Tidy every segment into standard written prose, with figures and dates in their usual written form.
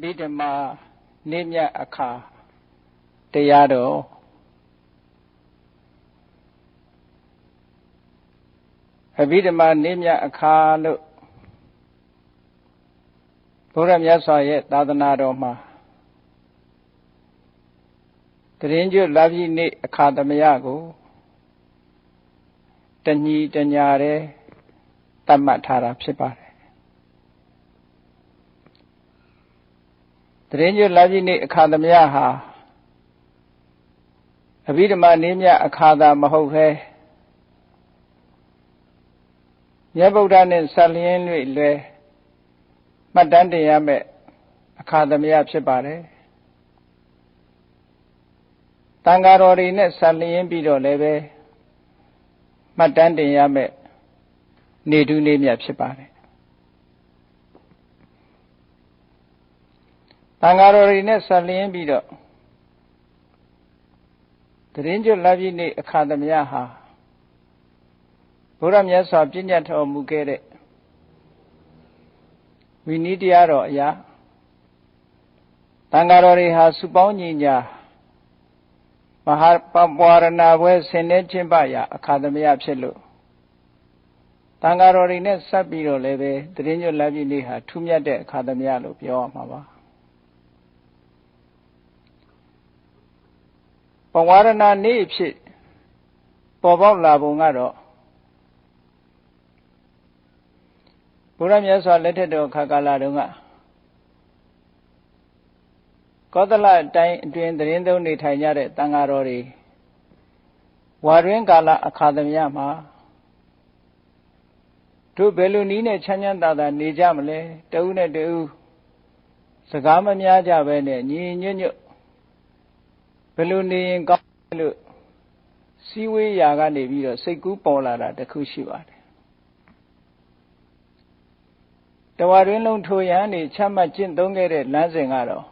ဘိဓမ္မာနေမြတ်အခါတရားတော်အဘိဓမ္မာနေမြတ်အခါလို့ဘုရားမြတ်စွာရဲ့သာသနာတော်မှာတရင်ကျွလာပြီနေ့အခါသမယကိုတညီတညာတဲ့သတ်မှတ်ထားတာဖြစ်ပါတယ်တရင်ကျွလာပြီနေ့အခါသမယဟာအဘိဓမ္မာနေမြတ်အခါသာမဟုတ်ပဲမြတ်ဗုဒ္ဓနဲ့ဆက်လျင်းလွယ်မှတ်တမ်းတင်ရမယ့်အခါသမယဖြစ်ပါတယ်တန်ဃာတော်တွေနဲ့ဆက်လျင်းပြီးတော့လည်းပဲမှတ်တမ်းတင်ရမယ့်နေထူးနေမြတ်ဖြစ်ပါတယ်တန်ဃာတော်တွေနဲ့ဆက်လျင်းပြီးတော့တရင်ကျွလာပြီနေ့အခါသမယဟာဘုရားမြတ်စွာပြည့်ညတ်တော်မူခဲ့တဲ့ဝိနည်းတရားတော်အရာတန်ဃာတော်တွေဟာစုပေါင်းညီညာမဟာပပဝရဏပွဲဆင်နေခြင်းပါရာအခါသမယဖြစ်လို့တန်ဃာတော်တွေနဲ့ဆက်ပြီးတော့လည်းပဲတရင်ကျွလာပြီနေ့ဟာထူးမြတ်တဲ့အခါသမယလို့ပြောရမှာပါပဝရဏနေ့ဖြစ်ပေါ်ပေါက်လာပုံကတော့ဘုရားမြတ်စွာလက်ထက်တော်ခါကာလတုန်းကကောသလတိုင်းအတွင်းသတင်းသုံးနေထိုင်ကြတဲ့တန်ဃာတော်တွေဝါတွင်ကာလအခါသမယမှာတို့ဘယ်လိုနည်းနဲ့ချမ်းချမ်းသာသာနေကြမလဲတဦးနဲ့တဦးစကားမများကြပဲနဲ့ညီညွတ်ညွတ်ဘယ်လိုနေရင်ကောင်းလို့စီဝေးရာကနေပြီးတော့စိတ်ကူးပေါ်လာတာတခုရှိပါတယ်တဝါတွင်လုံးထိုရန်နေချမှတ်ကျင့်သုံးခဲ့တဲ့လမ်းစဉ်ကတော့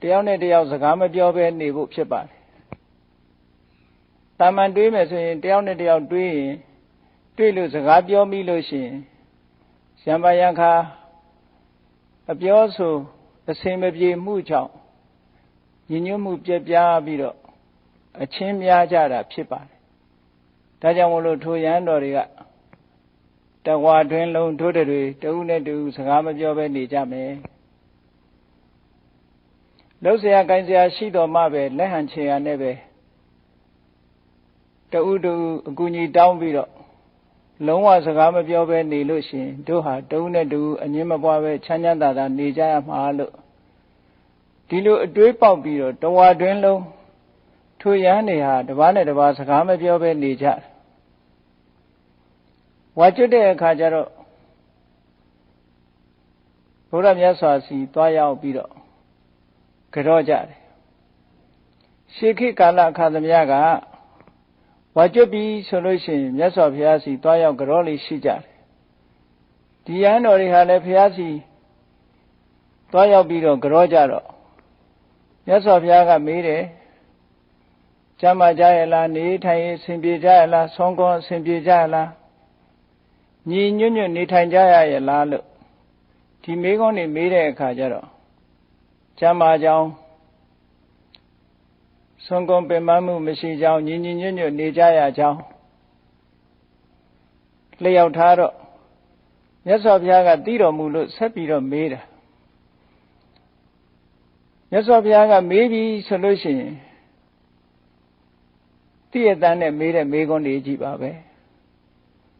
တယောက်နဲ့တယောက်စကားမပြောဘဲနေဖို့ဖြစ်ပါတယ်တာမန်တွေးမယ်ဆိုရင်တယောက်နဲ့တယောက်တွေးရင်တွေ့လို့စကားပြောမိလို့ရှိရင်ရံပါရံခါအပြောဆိုအစင်မပြေမှုကြောင့်ညီညွတ်မှုပြပြပြီးတော့အချင်းများကြတာဖြစ်ပါတယ်ဒါကြောင့်မို့လို့ထိုရန်တော်တွေကတဝါတွင်လုံးတို့တွေတဦးနဲ့တဦးစကားမပြောဘဲနေကြမယ်လှုပ်ရှားကိုင်းစရာရှိတော်မှပဲလက်ဟန်ချေရနဲ့ပဲတဦးတူအကူကြီးတောင်းပြီးတော့လုံးဝစကားမပြောဘဲနေလို့ရှိရင်တို့ဟာတဦးနဲ့တဦးအငင်းမပွားပဲချမ်းချမ်းသာသာနေကြရမှာလို့ဒီလိုအတွေးပေါက်ပြီးတော့တဝါတွင်လုံးထိုရန်တွေဟာတပားနဲ့တပားစကားမပြောဘဲနေကြတယ်ဝါကျွတ်တဲ့အခါကျတော့ဘုရားမြတ်စွာစီသွားရောက်ပြီးတော့ကြော့ကြတယ်ရှေးခေတ်ကာလအခါသမယကဝါကျွတ်ပြီးဆိုလို့ရှိရင်မြတ်စွာဘုရားစီသွားရောက်ကြော့လေးရှိကြတယ်ဒီရန်တော်တွေဟာလည်းဘုရားစီသွားရောက်ပြီးတော့ကြော့ကြတော့မြတ်စွာဘုရားကမေးတယ်ကျမ်းမာကြရဲ့လားနေထိုင်အဆင်ပြေကြရဲ့လားဆုံးကောအဆင်ပြေကြရဲ့လားညီညွတ်ညွတ်နေထိုင်ကြရရဲ့လားလို့ဒီမေးခွန်းတွေမေးတဲ့အခါကျတော့ကျမ်းမာကြောင်းဆုံးကုန်ပင်မမှုမရှိကြောင်းညီညွတ်ညွတ်နေကြရကြောင်းလျှောက်ထားတော့မြတ်စွာဘုရားကသိတော်မူလို့ဆက်ပြီးတော့မေးတာမြတ်စွာဘုရားကမေးပြီးဆိုလို့ရှိရင်တိရတန်းနဲ့မေးတဲ့မေးခွန်းတွေကြည့်ပါပဲ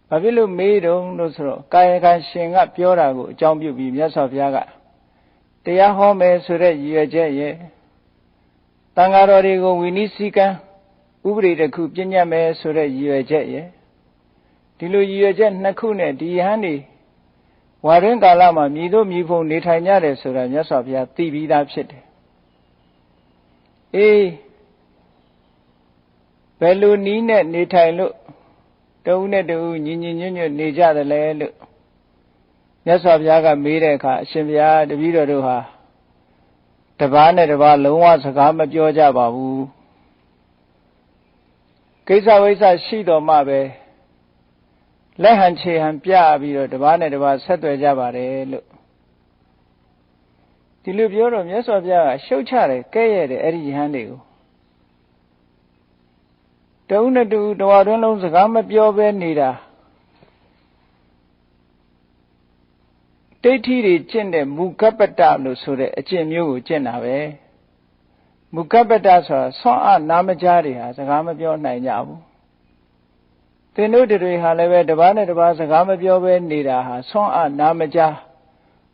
ဘာဖြစ်လို့မေးတုံးလို့ဆိုတော့ကာယကံရှင်ကပြောတာကိုအကြောင်းပြုပြီးမြတ်စွာဘုရားကတရားဟောမယ်ဆိုတဲ့ရည်ရွယ်ချက်ရဲ့တန်ဃာတော်တွေကိုဝိနည်းစည်းကမ်းဥပဒေတစ်ခုပြညတ်မယ်ဆိုတဲ့ရည်ရွယ်ချက်ရဲ့ဒီလိုရည်ရွယ်ချက်နှစ်ခုနဲ့ဒီဟန်နေဝါတွင်ကာလမှာမြည်တို့မြည်ဖို့နေထိုင်ကြတယ်ဆိုတာမြတ်စွာဘုရားသိပြီးသားဖြစ်တယ်အေးဘယ်လိုနည်းနဲ့နေထိုင်လို့တဦးနဲ့တဦးညီညီညွတ်ညွတ်နေကြတယ်လေလို့မြတ်စွာဘုရားကမေးတဲ့အခါအရှင်ဘုရားတပည့်တော်တို့ဟာတပားနဲ့တပားလုံးဝစကားမပြောကြပါဘူးကိစ္စဝိစ္စရှိတော်မှပဲလက်ဟန်ခြေဟန်ပြပြီးတော့တပားနဲ့တပားဆက်သွယ်ကြပါတယ်လို့ ဒီလိုပြောတော့မြတ်စွာဘုရားကရှုတ်ချတယ်ကဲ့ရဲ့တယ်အဲ့ဒီယဟန်တွေကိုတဦးနဲ့တူတဝါတွင်းလုံးစကားမပြောဘဲနေတာဒိဋ္ဌိတွေကျင့်တဲ့မူကပ္ပတ္တလို့ဆိုတဲ့အကျင့်မျိုးကိုကျင့်တာပဲမူကပ္ပတ္တဆိုတာဆွမ်းအားနာမကြားတွေဟာစကားမပြောနိုင်ကြဘူးသင်တို့တွေဟာလည်းပဲတစ်ပါးနဲ့တစ်ပါးစကားမပြောဘဲနေတာဟာဆွမ်းအားနာမကြား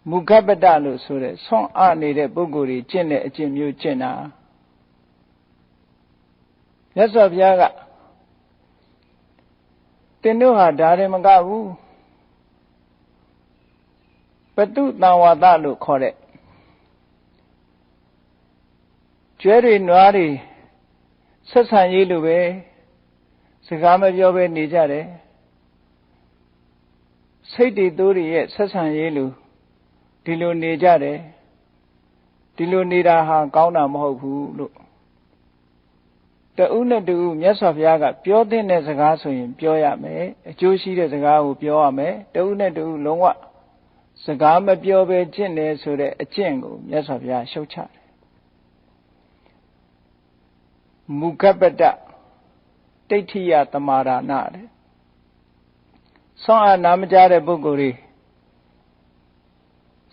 မူကပ္ပတ္တလို့ဆိုတဲ့ဆွမ်းအားနေတဲ့ပုဂ္ဂိုလ်တွေကျင့်တဲ့အကျင့်မျိုးကျင့်တာမြတ်စွာဘုရားကသင်တို့ဟာဒါရင်မကဘူးပတုတံဝါဒလို့ခေါ်တဲ့ကျွဲတွေနွားတွေဆက်ဆံရေးလိုပဲစကားမပြောဘဲနေကြတယ်စိတ်တွေသိုးတွေရဲ့ဆက်ဆံရေးလိုဒီလိုနေကြတယ်ဒီလိုနေတာဟာကောင်းတာမဟုတ်ဘူးလို့တဦးနဲ့တူမြတ်စွာဘုရားကပြောတဲ့စကားဆိုရင်ပြောရမယ်အကျိုးရှိတဲ့စကားကိုပြောရမယ်တဦးနဲ့တူလုံးဝစကားမပြောဘဲကျင့်တယ်ဆိုတဲ့အကျင့်ကိုမြတ်စွာဘုရားရှုတ်ချတယ်မူကပ္ပတ္တဒိဋ္ဌိယသမာဒါနတဲ့ဆွမ်းအားနာမကြားတဲ့ပုဂ္ဂိုလ်တွေ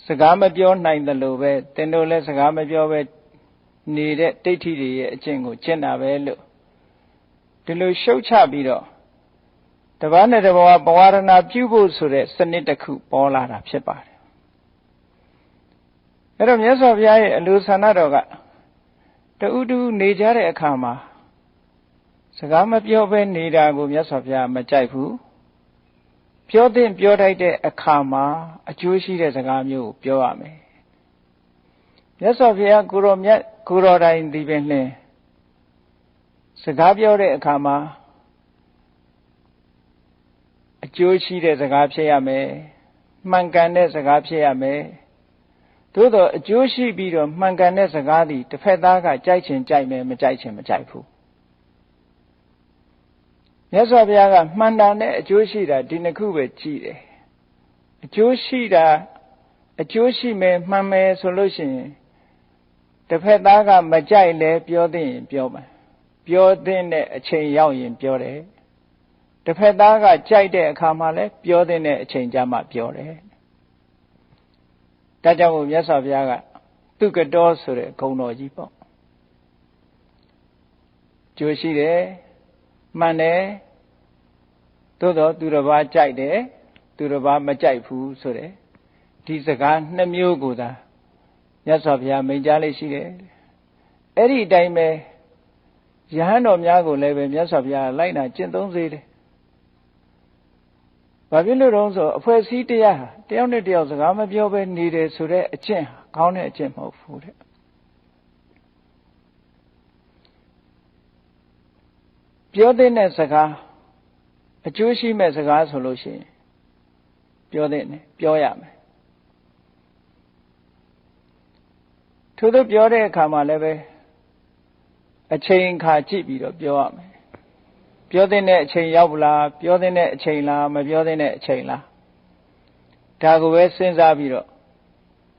စကားမပြောနိုင်တယ်လို့ပဲသင်တို့လည်းစကားမပြောဘဲနေတဲ့ဒိဋ္ဌိတွေရဲ့အကျင့်ကိုကျင့်တာပဲလို့ဒီလိုရှုတ်ချပြီးတော့တပားနဲ့တပားပဝါရဏပြုဖို့ဆိုတဲ့စနစ်တစ်ခုပေါ်လာတာဖြစ်ပါတယ်အဲ့တော့မြတ်စွာဘုရားရဲ့အလိုဆန္ဒတော်ကတူတူနေကြတဲ့အခါမှာစကားမပြောဘဲနေတာကိုမြတ်စွာဘုရားမကြိုက်ဘူးပြောတဲ့ပြောထိုက်တဲ့အခါမှာအကျိုးရှိတဲ့စကားမျိုးကိုပြောရမယ်မြတ်စွာဘုရားကိုရောမြတ်ကိုရောတိုင်းဒီပင်လင်းစကားပြောတဲ့အခါမှာအကျိုးရှိတဲ့စကားဖြစ်ရမယ်မှန်ကန်တဲ့စကားဖြစ်ရမယ်သို့တော့အကျိုးရှိပြီးတော့မှန်ကန်တဲ့စကားသည်တစ်ဖက်သားကကြိုက်ချင်ကြိုက်မယ်မကြိုက်ချင်မကြိုက်ဘူးမြတ်စွာဘုရားကမှန်တာနဲ့အကျိုးရှိတာဒီနှစ်ခုပဲကြည့်တယ်အကျိုးရှိတာအကျိုးရှိမယ်မှန်မယ်ဆိုလို့ရှိရင်တစ်ဖက်သားကမကြိုက်လဲပြောသင့်ရင်ပြောမယ်ပြောသင့်တဲ့အချိန်ရောက်ရင်ပြောတယ်တစ်ဖက်သားကကြိုက်တဲ့အခါမှာလဲပြောသင့်တဲ့အချိန်ကြမှာပြောတယ်ဒါကြောင့်မို့မြတ်စွာဘုရားကသူကတော်ဆိုတဲ့ဂုဏ်တော်ကြီးပေါ့ကျိုးရှိတယ်မှန်တယ်သို့တော့သူတစ်ပါးကြိုက်တယ်သူတစ်ပါးမကြိုက်ဘူးဆိုတဲ့ဒီစကားနှစ်မျိုးကိုသာမြတ်စွာဘုရားမိန့်ကြားလေးရှိတယ်အဲ့ဒီအတိုင်းပဲယဟန်တော်များကိုလည်းပဲမြတ်စွာဘုရားလိုက်နာကျင့်သုံးစေတယ်ဘာဖြစ်လို့တုံးဆိုအဖွဲ့အစည်းတရားဟာတယောက်နဲ့တယောက်စကားမပြောဘဲနေတယ်ဆိုတဲ့အကျင့်ဟာကောင်းတဲ့အကျင့်မဟုတ်ဘူးတဲ့ပြောတဲ့စကားအကျိုးရှိမဲ့စကားဆိုလို့ရှိရင်ပြောတဲ့နဲ့ပြောရမယ်ထို့သောပြောတဲ့အခါမှာလည်းပဲအချိန်ခါကြည့်ပြီးတော့ပြောရမယ်ပြောတဲ့အချိန်ရောက်လားပြောတဲ့အချိန်လားမပြောတဲ့အချိန်လားဒါကိုပဲစဉ်းစားပြီးတော့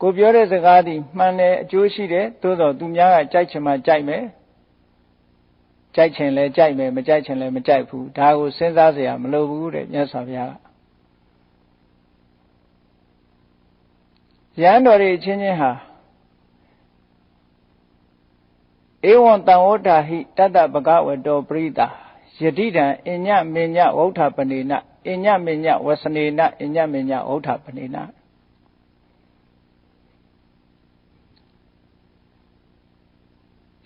ကိုပြောတဲ့စကားဒီမှန်တယ်အကျိုးရှိတယ်သို့တော့သူများကကြိုက်ချင်မှကြိုက်မယ်ကြိုက်ချင်လဲကြိုက်မယ်မကြိုက်ချင်လဲမကြိုက်ဘူးဒါကိုစဉ်းစားเสียမလိုဘူးတဲ့မြတ်စွာဘုရားကရဟန်းတော်တွေချင်းချင်းဟာဧဝံတံဝဋ္ဌာဟိတတ္တပကဝတောပရိတာယတိတံအညမညဝဋ္ဌပနေနအညမညဝစနေနအညမညဝဋ္ဌပနေန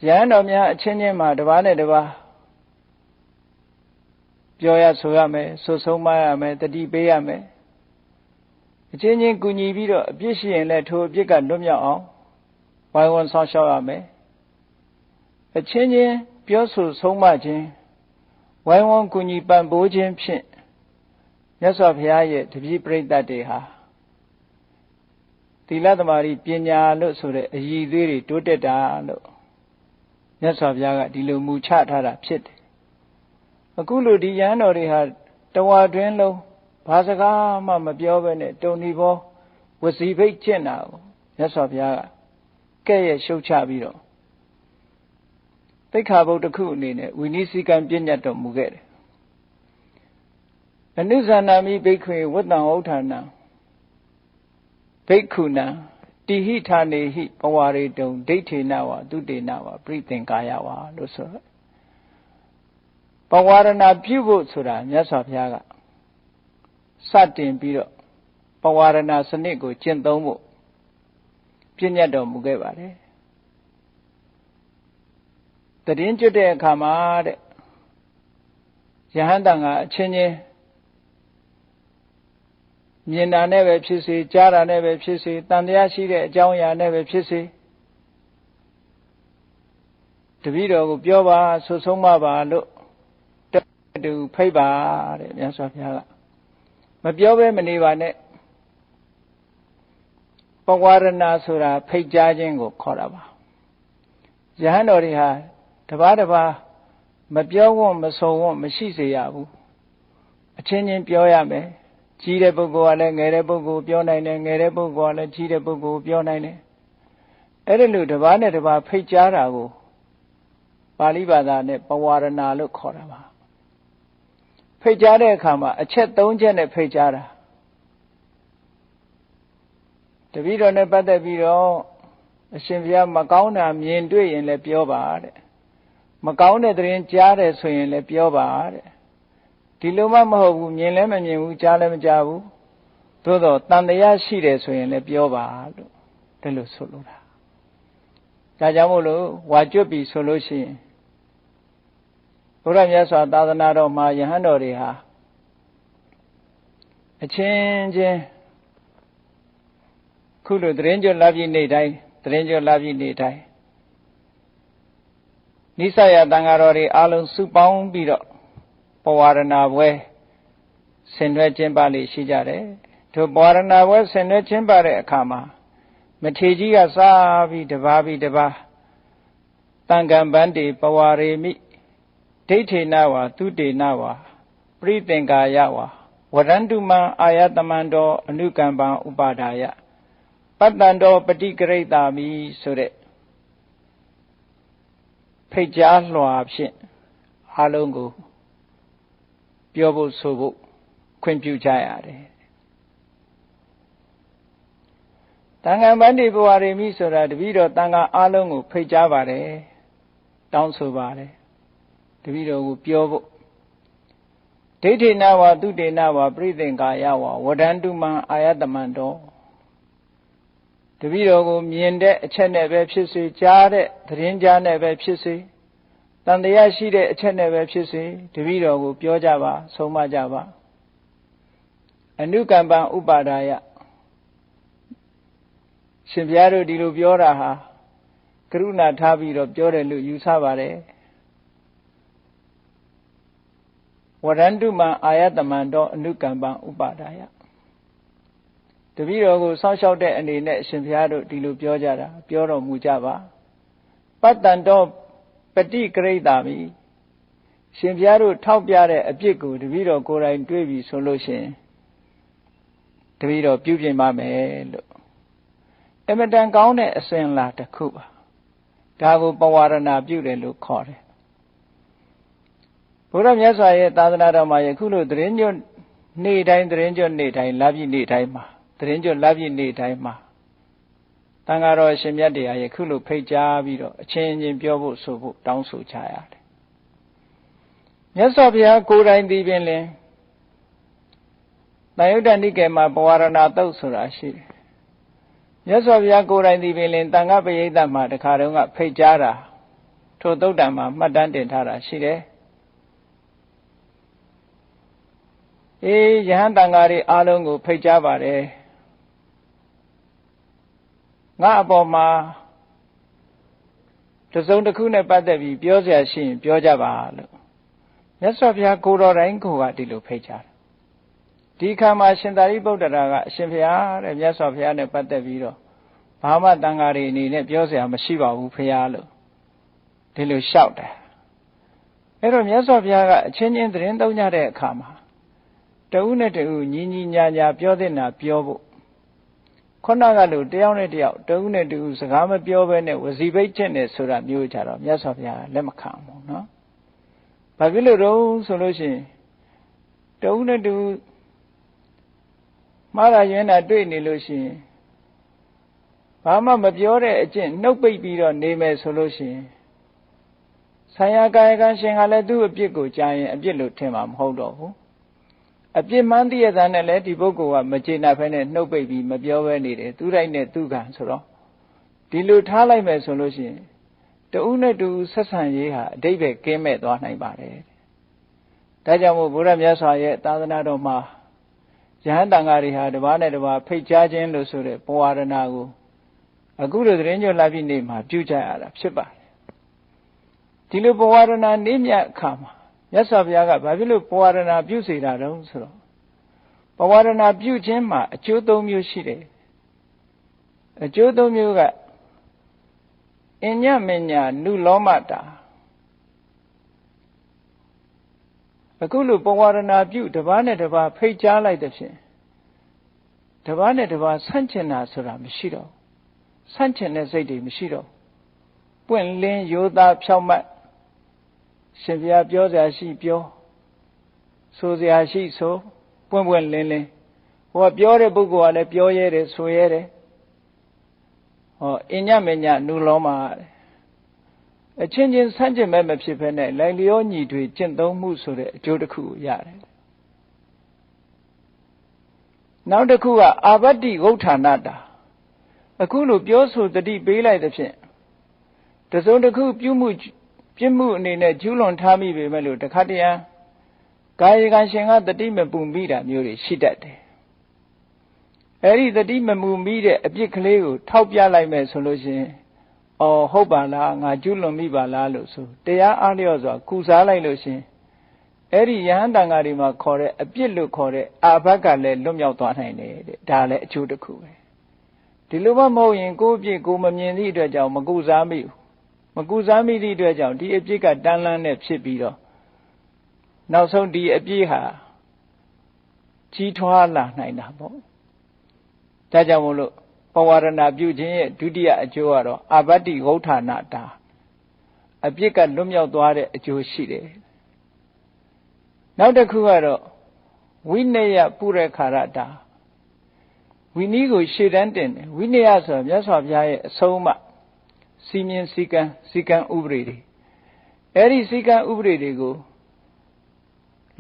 ရဟန်းတော်များအချင်းချင်းမှာတစ်ပါးနဲ့တစ်ပါးပြောရဆိုရမယ်ဆိုဆုံးမရမယ်တတိပေးရမယ်အချင်းချင်းကူညီပြီးတော့အပြစ်ရှိရင်လည်းထိုအပြစ်ကလွတ်မြောက်အောင်ဝိုင်းဝန်းဆောင်ရှောက်ရမယ်အချင်းချင်းပြောဆိုဆုံးမခြင်းဝိုင်းဝန်းကူညီပံ့ပိုးခြင်းဖြင့်မြတ်စွာဘုရားရဲ့တပည့်ပရိသတ်တွေဟာသီလသမารိပညာလို့ဆိုတဲ့အရည်အသွေးတွေတိုးတက်တာလို့မြတ်စွာဘုရားကဒီလိုမူချထားတာဖြစ်တယ်အခုလိုဒီယဟန်တော်တွေဟာတဝါတွင်းလုံးဘာစကားမှမပြောဘဲနဲ့တုံဒီဘောဝစီဘိတ်ကျင့်တာကိုမြတ်စွာဘုရားက ကဲ့ရဲ့ရှုတ်ချပြီးတော့သိက္ခာပုဒ်တစ်ခုအနေနဲ့ဝိနည်းစည်းကမ်းပြညတ်တော်မူခဲ့တယ်အနုဇာနာမိဘိက္ခွေဝတ္တံဥဋ္ဌာဏံဘိက္ခုနံတိဟိဌာနေဟိပဝါရေတုံဒိဋ္ဌေနဝသုတေနဝပရိသင်္ကာယဝလို့ဆိုတော့ပဝါရဏပြုဖို့ဆိုတာမြတ်စွာဘုရားကစတင်ပြီးတော့ပဝါရဏစနစ်ကိုကျင့်သုံးဖို့ပြညတ်တော်မူခဲ့ပါတယ်တည်င်းကျွတ်တဲ့အခါမှာတဲ့ယဟန်တန်ကအချင်းချင်းမြင်တာနဲ့ပဲဖြစ်စေကြားတာနဲ့ပဲဖြစ်စေတန်တရားရှိတဲ့အကြောင်းအရာနဲ့ပဲဖြစ်စေတပည့်တော်ကိုပြောပါဆွဆုံးမပါလို့တူဖိတ်ပါတဲ့မြတ်စွာဘုရားကမပြောဘဲမနေပါနဲ့ပဝါရဏဆိုတာဖိတ်ကြားခြင်းကိုခေါ်တာပါယဟန်တော်တွေဟာတပါးတပါးမပြောဝတ်မဆုံဝတ်မရှိစေရဘူးအချင်းချင်းပြောရမယ်ကြီးတဲ့ပုဂ္ဂိုလ်ကလည်းငယ်တဲ့ပုဂ္ဂိုလ်ပြောနိုင်တယ်ငယ်တဲ့ပုဂ္ဂိုလ်ကလည်းကြီးတဲ့ပုဂ္ဂိုလ်ပြောနိုင်တယ်အဲ့ဒီလိုတပါးနဲ့တပါးဖိတ်ကြားတာကိုပါဠိဘာသာနဲ့ပဝါရဏလို့ခေါ်တာပါဖိတ်ကြားတဲ့အခါမှာအချက်၃ချက်နဲ့ဖိတ်ကြားတာတပည့်တော်နဲ့ပတ်သက်ပြီးတော့အရှင်ဘုရားမကောင်းတာမြင်တွေ့ရင်လည်းပြောပါတဲ့မကောင်းတဲ့သတင်းကြားတယ်ဆိုရင်လည်းပြောပါတဲ့ဒီလိုမှမဟုတ်ဘူးမြင်လည်းမမြင်ဘူးကြားလည်းမကြားဘူးသို့တော့တန်တရားရှိတယ်ဆိုရင်လည်းပြောပါလို့ဒါလို့ဆိုလိုတာဒါကြောင့်မို့လို့ဝါကျွတ်ပြီဆိုလို့ရှိရင်ဘုရားမြတ်စွာသာသနာတော်မှာယဟန်တော်တွေဟာအချင်းချင်းခုလိုသတင်းကြွလာပြီးနေ့တိုင်းသတင်းကြွလာပြီးနေ့တိုင်းနိစ္စယတန်ဃာတော်တွေအားလုံးစုပေါင်းပြီးတော့ပဝါရဏပွဲဆင်နွှဲကျင်းပလေရှိကြတယ်ထိုပဝါရဏပွဲဆင်နွှဲကျင်းပတဲ့အခါမှာမထေကြီးကစားပြီးတပါးပြီးတပါးတန်ကံပန်းတေပဝါရေမိဒိဋ္ဌေနဝသုတေနဝပရိသင်္ကာယဝဝရန္တုမံအာယတမန္တောအနုကမ္ပံဥပါဒါယပတ္တန္တောပฏิကရိတာမိဆိုတဲ့ဖိတ်ကြားလွှာဖြင့်အားလုံးကိုပြောဖို့ဆိုဖို့ခွင့်ပြုကြရတယ်တန်ခါပန္တိပဝါရေမိဆိုတာတပည့်တော်တန်ခါအားလုံးကိုဖိတ်ကြားပါတယ်တောင်းဆိုပါတယ်တပည့်တော်ကိုပြောဖို့ဒိဋ္ဌိနဝသုတေနဝပရိသင်္ကာယဝဝဒန္တုမံအာယတမန္တောတပည့်တော်ကိုမြင်တဲ့အချက်နဲ့ပဲဖြစ်စေကြားတဲ့သတင်းကြားနဲ့ပဲဖြစ်စေတန်တရားရှိတဲ့အချက်နဲ့ပဲဖြစ်စေတပည့်တော်ကိုပြောကြပါဆုံးမကြပါအနုကမ္ပံဥပါဒါယရှင်ဘုရားတို့ဒီလိုပြောတာဟာကရုဏာထားပြီးတော့ပြောတယ်လို့ယူဆပါတယ်ဝရန္တုမံအာယတမန္တောအနုကမ္ပံဥပါဒါယတပည့်တော်ကိုစောင့်ရှောက်တဲ့အနေနဲ့ရှင်ဘုရားတို့ဒီလိုပြောကြတာပြောတော်မူကြပါပတ္တန္တောပฏิကရိတာမိရှင်ဘုရားတို့ထောက်ပြတဲ့အပြစ်ကိုတပည့်တော်ကိုယ်တိုင်တွေးပြီးဆိုလို့ရှိရင်တပည့်တော်ပြုပြင်ပါမယ်လို့အမတန်ကောင်းတဲ့အစဉ်လာတစ်ခုပါဒါကိုပဝါရဏပြုတယ်လို့ခေါ်တယ်ဘုရားမြတ်စွာရဲ့သာသနာတော်မှာယခုလိုသတင်းညွတ်နေ့တိုင်းသတင်းညွတ်နေ့တိုင်းလပြည့်နေ့တိုင်းမှာသတင်းညွတ်လပြည့်နေ့တိုင်းမှာတန်ဃာတော်ရှင်မြတ်တရားယခုလိုဖိတ်ကြားပြီးတော့အချင်းချင်းပြောဖို့ဆိုဖို့တောင်းဆိုကြရတယ်မြတ်စွာဘုရားကိုယ်တိုင်သိပင်လင်တန်ယုတ္တနိကေမှာပဝါရဏသုတ်ဆိုတာရှိတယ်မြတ်စွာဘုရားကိုယ်တိုင်သိပင်လင်တန်ခါပရိသတ်မှာတခါတုန်းကဖိတ်ကြားတာထိုသုတ်တံမှာမှတ်တမ်းတင်ထားတာရှိတယ်ယဟန်တန်ဃာတွေအားလုံးကိုဖိတ်ကြားပါတယ်ငါအပေါ်မှာတစုံတစ်ခုနဲ့ပတ်သက်ပြီးပြောစရာရှိရင်ပြောကြပါလို့မြတ်စွာဘုရားကိုယ်တော်တိုင်းကိုကဒီလိုဖိတ်ကြားတယ်ဒီခါမှာရှင်သာရိပုတ္တရာကအရှင်ဘုရားတဲ့မြတ်စွာဘုရားနဲ့ပတ်သက်ပြီးတော့ဘာမှတန်ဃာတွေအနေနဲ့ပြောစရာမရှိပါဘူးဘုရားလို့ဒီလိုလျှောက်တယ်အဲ့တော့မြတ်စွာဘုရားကအချင်းချင်းသတင်းသုံးကြတဲ့အခါမှာတဦးနဲ့တဦးညီညီညာညာပြောတဲ့နာပြောဖို့ ခုနကလို့တယောက်နဲ့တယောက်တဦးနဲ့တဦးစကားမပြောဘဲနဲ့ဝစီပိတ်ချက်နဲ့ဆိုတာမျိုးကြတော့မြတ်စွာဘုရားလက်မခံဘူးနော်။ဘာဖြစ်လို့တော့ဆိုလို့ရှိရင်တဦးနဲ့တဦးမှားတာရွေးတာတွေ့နေလို့ရှိရင်ဘာမှမပြောတဲ့အကျင့်နှုတ်ပိတ်ပြီးတော့နေမယ်ဆိုလို့ရှိရင်ဆံရကာယကံရှင်ကလည်းသူ့အပြစ်ကိုကြားရင်အပြစ်လို့ထင်မှာမဟုတ်တော့ဘူးအပြစ်မှန်းသိရတဲ့နဲ့လည်းဒီပုဂ္ဂိုလ်ကမကျေနပ်ဘဲနဲ့နှုတ်ပိတ်ပြီးမပြောဘဲနေတယ်သူတိုင်းနဲ့သူကံဆိုတော့ဒီလိုထားလိုက်မယ်ဆိုလို့ရှိရင်တဦးနဲ့တူဆက်ဆံရေးဟာအတိတ်ပဲကင်းမဲ့သွားနိုင်ပါတယ်ဒါကြောင့်မို့ဘုရားမြတ်စွာရဲ့သာသနာတော်မှာယဟန်တန်ဃာတွေဟာတစ်ပါးနဲ့တစ်ပါးဖိတ်ကြားခြင်းလို့ဆိုတဲ့ပဝါဒနာကိုအခုလိုသတင်းကြွလာပြည့်နေ့မှာပြုကြရတာဖြစ်ပါတယ်ဒီလိုပဝါဒနာနေ့မြတ်အခါမှာမြတ်စွာဘုရားကဘာဖြစ်လို့ပဝါဒနာပြုစေတာတုံးဆိုတော့ပဝါဒနာပြုခြင်းမှာအကျိုး၃မျိုးရှိတယ်အကျိုး၃မျိုးကအညမညာနုလောမတာအခုလိုပဝါဒနာပြုတစ်ပါးနဲ့တစ်ပါးဖိတ်ကြားလိုက်တဲ့ဖြင့်တစ်ပါးနဲ့တစ်ပါးဆန့်ကျင်တာဆိုတာမရှိတော့ဆန့်ကျင်တဲ့စိတ်တွေမရှိတော့ပွင့်လင်းရိုးသားဖြောင့်မတ်ရှင်ဘုရားပြောစရာရှိပြောဆိုစရာရှိဆိုပွင့်ပွင့်လင်းလင်းဟိုကပြောတဲ့ပုဂ္ဂိုလ်ကလည်းပြောရဲတယ်ဆိုရဲတယ်ဟောအညမညာနုလောမအချင်းချင်းဆန့်ကျင်မဲ့မဖြစ်ဘဲနဲ့လိုက်လျောညီတွေကျင့်သုံးမှုဆိုတဲ့အကျိုးတစ်ခုကိုရတယ်နောက်တစ်ခုကအာဘတ္တိဂုဋ္ဌာဏတာအခုလိုပြောဆိုတတိပေးလိုက်တဲ့ဖြင့်တစုံတစ်ခုပြုမှုပြစ်မှုအနေနဲ့ကျူးလွန်ထားမိပေမဲ့လို့တခါတရံကာယကံရှင်ကတတိမပူမိတာမျိုးတွေရှိတတ်တယ်အဲဒီတတိမပူမိတဲ့အပြစ်ကလေးကိုထောက်ပြလိုက်မယ်ဆိုလို့ရှိရင်အော်ဟုတ်ပါလားငါကျူးလွန်မိပါလားလို့ဆိုတရားအားလျော့စွာကုစားလိုက်လို့ရှိရင်အဲ့ဒီယဟန်တန်ဃာတွေမှာခေါ်တဲ့အပြစ်လို့ခေါ်တဲ့အာဘတ်ကလည်းလွတ်မြောက်သွားနိုင်တယ်တဲ့ဒါလည်းအကျိုးတစ်ခုပဲဒီလိုမှမဟုတ်ရင်ကိုယ့်အပြစ်ကိုမမြင်သည့်အတွက်ကြောင့်မကုစားမိဘူးမကုစားမိသည့်အတွက်ကြောင့်ဒီအပြစ်ကတန်းလန်းနဲ့ဖြစ်ပြီးတော့နောက်ဆုံးဒီအပြစ်ဟာကြီးထွားလာနိုင်တာပေါ့ဒါကြောင့်မို့လို့ပဝါဒနာပြုခြင်းရဲ့ဒုတိယအကျိုးကတော့အာဘတ္တိဂုဋ္ဌာဏတာအပြစ်ကလွတ်မြောက်သွားတဲ့အကျိုးရှိတယ်နောက်တစ်ခုကတော့ဝိနယပုရခါရတာဝိနည်းကိုရှေ့တန်းတင်တယ်ဝိနယဆိုမြတ်စွာဘုရားရဲ့အဆုံးအမစီမင်းစည်းကမ်းဥပဒေတွေအဲ့ဒီစည်းကမ်းဥပဒေတွေကို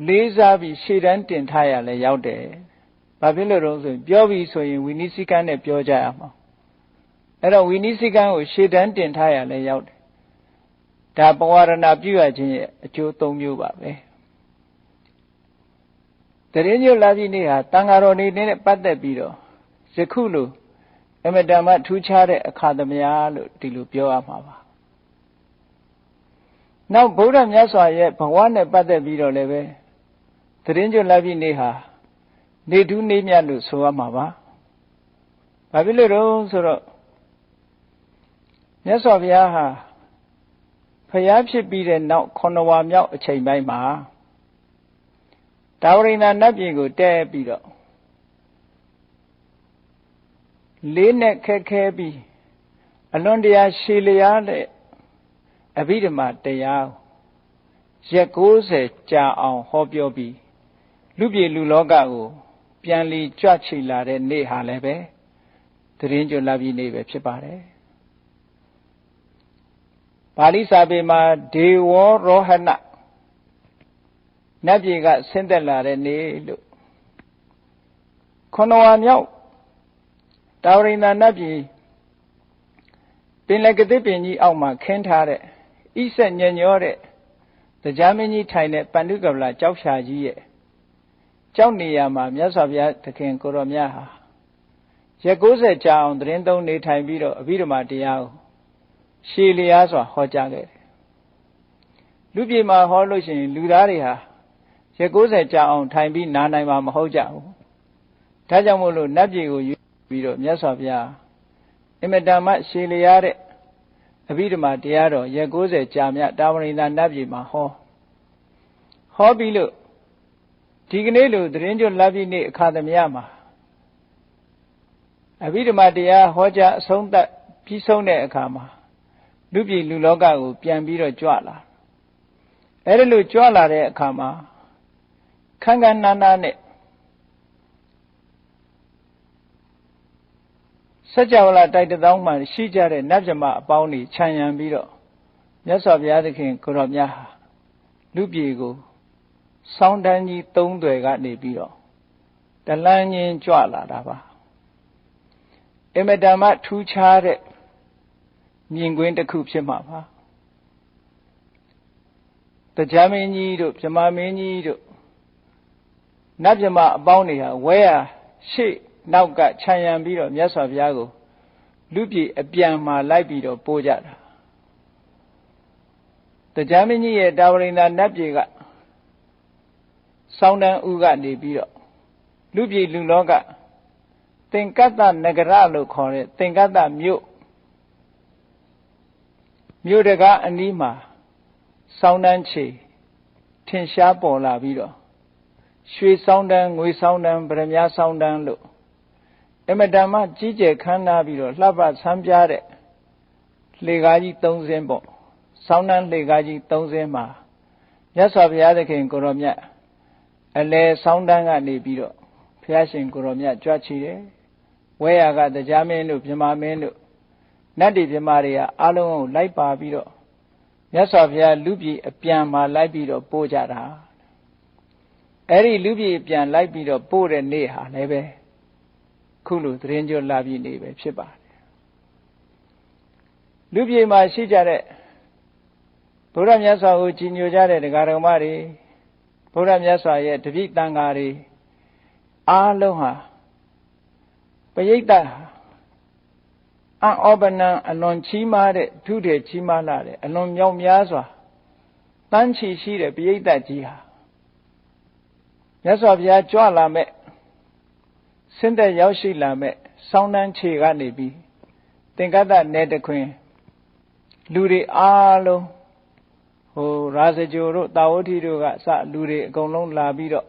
လေးစားပြီးရှေ့တန်းတင်ထားရလဲရောက်တယ်ဘာဖြစ်လို့တော့ဆိုရင်ပြောပြီးဆိုရင်ဝိနည်းစည်းကမ်းနဲ့ပြောကြရမှာအဲ့တော့ဝိနည်းစည်းကမ်းကိုရှေ့တန်းတင်ထားရလဲရောက်တယ်ဒါပဝါဒနာပြုရခြင်းရဲ့အကျိုး၃မျိုးပါပဲတရင်ညလာပြီနေ့ဟာတန်ဃာတော်နေနဲ့ပတ်သက်ပြီးတော့ယခုလိုအမတန်မှထူးခြားတဲ့အခါသမယလို့ဒီလိုပြောရမှာပါနောက်ဗုဒ္ဓမြတ်စွာရဲ့ဘဝနဲ့ပတ်သက်ပြီးတော့လည်းပဲတရင်ညလာပြီနေ့ဟာနေထူးနေမြတ်လို့ဆိုရမှာပါဘာဖြစ်လို့တော့ဆိုတော့မြတ်စွာဘုရားဟာဖျားဖြစ်ပြီးတဲ့နောက်9ဝါမြောက်အချိန်ပိုင်းမှာတာဝရိန္ဒနတ်ပြည်ကိုတက်ပြီးတော့လေးနဲ့ခက်ခဲပြီးအလွန်တရာရှည်လျားတဲ့အဘိဓမ္မာတရားရက်90ကြာအောင်ဟောပြောပြီးလူပြည်လူလောကကိုပြန်လီကြွချီလာတဲ့နေ့ဟာလည်းပဲသီတင်းကျွတ်လာပြီနေ့ပဲဖြစ်ပါတယ်ပါဠိစာပေမှာဒေဝရောဟဏနတ်ပြည်ကဆင်းသက်လာတဲ့နေ့လို့9ဝါမြောက်တာဝရိန္ဒနတ်ပြည်ပင်လယ်ကတိပင်ကြီးအောက်မှာခင်းထားတဲ့ဣဆက်ညံ့ညောတဲ့တရားမင်းကြီးထိုင်တဲ့ပန္တုကဗလာကြောက်ဖြာကြီးရဲ့ကြောက်နေရမှာမြတ်စွာဘုရားသခင်ကိုရောမြတ်ဟာရက်90ကြာအောင်သတင်းသုံးနေထိုင်ပြီးတော့အဘိဓမ္မာတရားကိုရှည်လျားစွာဟောကြားခဲ့တယ်လူပြည်မှာဟောလို့ရှိရင်လူသားတွေဟာရက်90ကြာအောင်ထိုင်ပြီးနားနိုင်မှာမဟုတ်ကြဘူးဒါကြောင့်မို့လို့နတ်ပြည်ကိုယူပြီးတော့မြတ်စွာဘုရားအမတန်မှရှည်လျားတဲ့အဘိဓမ္မာတရားတော်ရက်90ကြာမြတ်တာဝရိန္ဒနတ်ပြည်မှာဟောပြီးလို့ဒီကနေ့လိုသတင်းကျွတ်လပြည့်နေ့အခါသမယမှာ အဘိဓမ္မာတရားဟောကြားအဆုံးသတ်ပြီးဆုံးတဲ့အခါမှာလူပြည်လူလောကကိုပြန်ပြီးတော့ကြွလာအဲ့ဒါလို့ကြွလာတဲ့အခါမှာခန်းခန်းနားနားနဲ့စัจ java တိုက်တောင်းမှရှိကြတဲ့နတ်မြမအပေါင်းတွေခြံရံပြီးတော့မြတ်စွာဘုရားသခင်ကိုရောမြတ်ဟာလူပြည်ကိုစောင်းတန်းကြီး၃သွယ်ကနေပြီးတော့တလန်းချင်းကြွလာတာပါအမတမထူးခြားတဲ့မြင်ကွင်းတစ်ခုဖြစ်မှာပါတရားမင်းကြီးတို့ဗြဟ္မာမင်းကြီးတို့နတ်ဗြဟ္မာအပေါင်းတွေဟာဝဲရရှေ့နောက်ကခြံရံပြီးတော့မြတ်စွာဘုရားကိုလူပြည်အပြန်မှာလိုက်ပြီးတော့ပို့ကြတာတရားမင်းကြီးရဲ့တာဝရိန္ဒာနတ်ပြည်ကစောင်းတန်းဦးကနေပြီးတော့လူပြည်လူလောကသင်္ကတ္တနဂရလို့ခေါ်တဲ့သင်္ကတ္တမြို့တကားအနီးမှာစောင်းတန်းချေထင်ရှားပေါ်လာပြီးတော့ရွှေစောင်းတန်းငွေစောင်းတန်းဗရမ ्या စောင်းတန်းလို့အမတန်မှကြီးကျယ်ခမ်းနားပြီးတော့လှပဆန်းပြားတဲ့လှေကားကြီး၃စင်းပေါ့စောင်းတန်းလှေကားကြီး၃စင်းမှာမြတ်စွာဘုရားသခင်ကိုရောမြတ်အလဲစောင်းတန်းကနေပြီးတော့ဘုရားရှင်ကိုရောမြတ်ကြွချီတယ်ဝဲရကတရားမင်းတို့ဗြဟ္မာမင်းတို့နတ်တွေဗြဟ္မာတွေကအားလုံးကိုလိုက်ပါပြီးတော့မြတ်စွာဘုရားလူပြည်အပြန်မှာလိုက်ပြီးတော့ပို့ကြတာအဲ့ဒီလူပြည်အပြန်လိုက်ပြီးတော့ပို့တဲ့နေ့ဟာလည်းပဲခုလိုသတင်းကြွလာပြီးနေပဲဖြစ်ပါတယ်လူပြည်မှာရှိကြတဲ့ဘုရားမြတ်စွာကိုကြီးညိုကြတဲ့တရားတော်မတွေဘုရားမြတ်စွာရဲ့တပည့်တန်ဃာတွေအားလုံးဟာပရိသတ်အံ့ဩပနံအလွန်ချီးမားတဲ့ထုထေချီးမားလာတဲ့အလွန်မြောက်များစွာတန်းချီရှိတဲ့ပရိသတ်ကြီးဟာမြတ်စွာဘုရားကြွလာမဲ့ဆင်းသက်ရောက်ရှိလာမဲ့စောင်းတန်းခြေကနေပြီးသင်္ကတ္တနယ်တခွင်လူတွေအားလုံးရာဇဂိုတို့တာဝတိတို့ကစလူတွေအကုန်လုံးလာပြီးတော့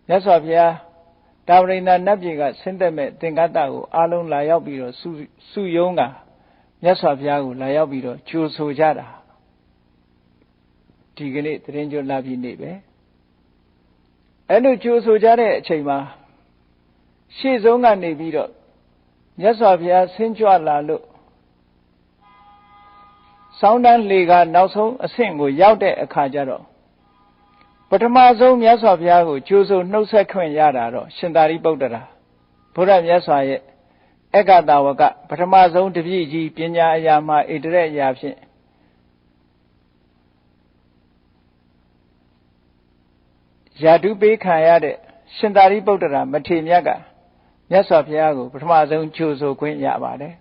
မြတ်စွာဘုရားတာဝရိန္ဒာနတ်ပြည်ကဆင်းသက်မဲ့သင်္ကတ္တကိုအားလုံးလာရောက်ပြီးတော့စုယုံကမြတ်စွာဘုရားကိုလာရောက်ပြီးတော့ကြိုဆိုကြတာဒီကနေ့သတင်းကြွလာပြီးနေပဲအဲ့လိုကြိုဆိုကြတဲ့အချိန်မှာရှေ့ဆုံးကနေပြီးတော့မြတ်စွာဘုရားဆင်းကြွလာလို့စောင်းတန်းလေကနောက်ဆုံးအဆင့်ကိုရောက်တဲ့အခါကျတော့ပထမဆုံးမြတ်စွာဘုရားကိုကြိုးဆိုနှုတ်ဆက်ခွင့်ရတာတော့ရှင်သာရိပုတ္တရာဘုရားမြတ်စွာရဲ့အက္ခတဝကပထမဆုံးတပည့်ကြီးပညာအရာမှာဣတရက်အရာဖြင့်ယာတုပေးခံရတဲ့ရှင်သာရိပုတ္တရာမထေရမြတ်ကမြတ်စွာဘုရားကိုပထမဆုံးကြိုးဆိုခွင့်ရပါတယ်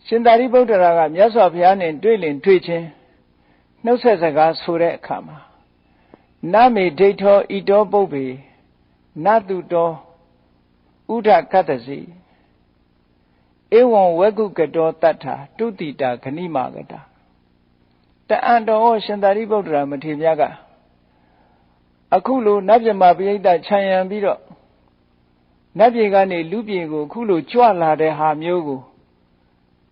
ရှင်သာရိပုတ္တရာကမြတ်စွာဘုရားနဲ့တွေ့လင်တွေ့ချင်းနှုတ်ဆက်စကားဆိုတဲ့အခါမှာနမေဒိဋ္ဌောဣတောပုပ္ပေနတုတောဥဒကတ္တစီဧဝံဝဂုကတောတတ္ထာတုတိတာခဏိမာကတာတအံတော်ရှင်သာရိပုတ္တရာမထေရမြတ်ကအခုလိုနတ်မြတ်ပရိသတ်ခြံရံပြီးတော့နတ်ပြည်ကနေလူပြည်ကိုအခုလိုကြွလာတဲ့ဟာမျိုးကို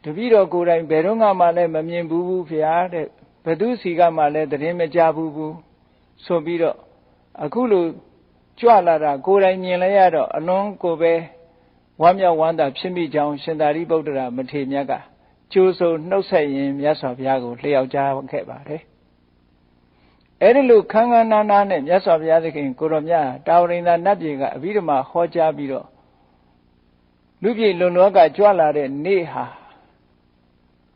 တပည့်တော်ကိုယ်တိုင်ဘယ်တော့မှလည်းမမြင်ဘူးဖျားတဲ့ဘသူစီကမှလည်းသတင်းမကြားဘူးဆိုပြီးတော့အခုလိုကြွလာတာကိုယ်တိုင်မြင်လဲရတော့အလွန်ကိုပဲဝမ်းမြောက်ဝမ်းသာဖြစ်မိကြောင်းရှင်သာရိပုတ္တရာမထေရမြတ်ကကြိုးဆိုနှုတ်ဆက်ရင်မြတ်စွာဘုရားကိုလျှောက်ကြားခဲ့ပါတယ်အဲ့ဒီလိုခန်းခန်းနားနားနဲ့မြတ်စွာဘုရားသခင်ကိုရောမြတ်တာဝရိန္ဒာနတ်ပြည်ကအဘိဓမ္မာဟောကြားပြီးတော့လူပြည်လွန်လောကကြွလာတဲ့နေ့ဟာ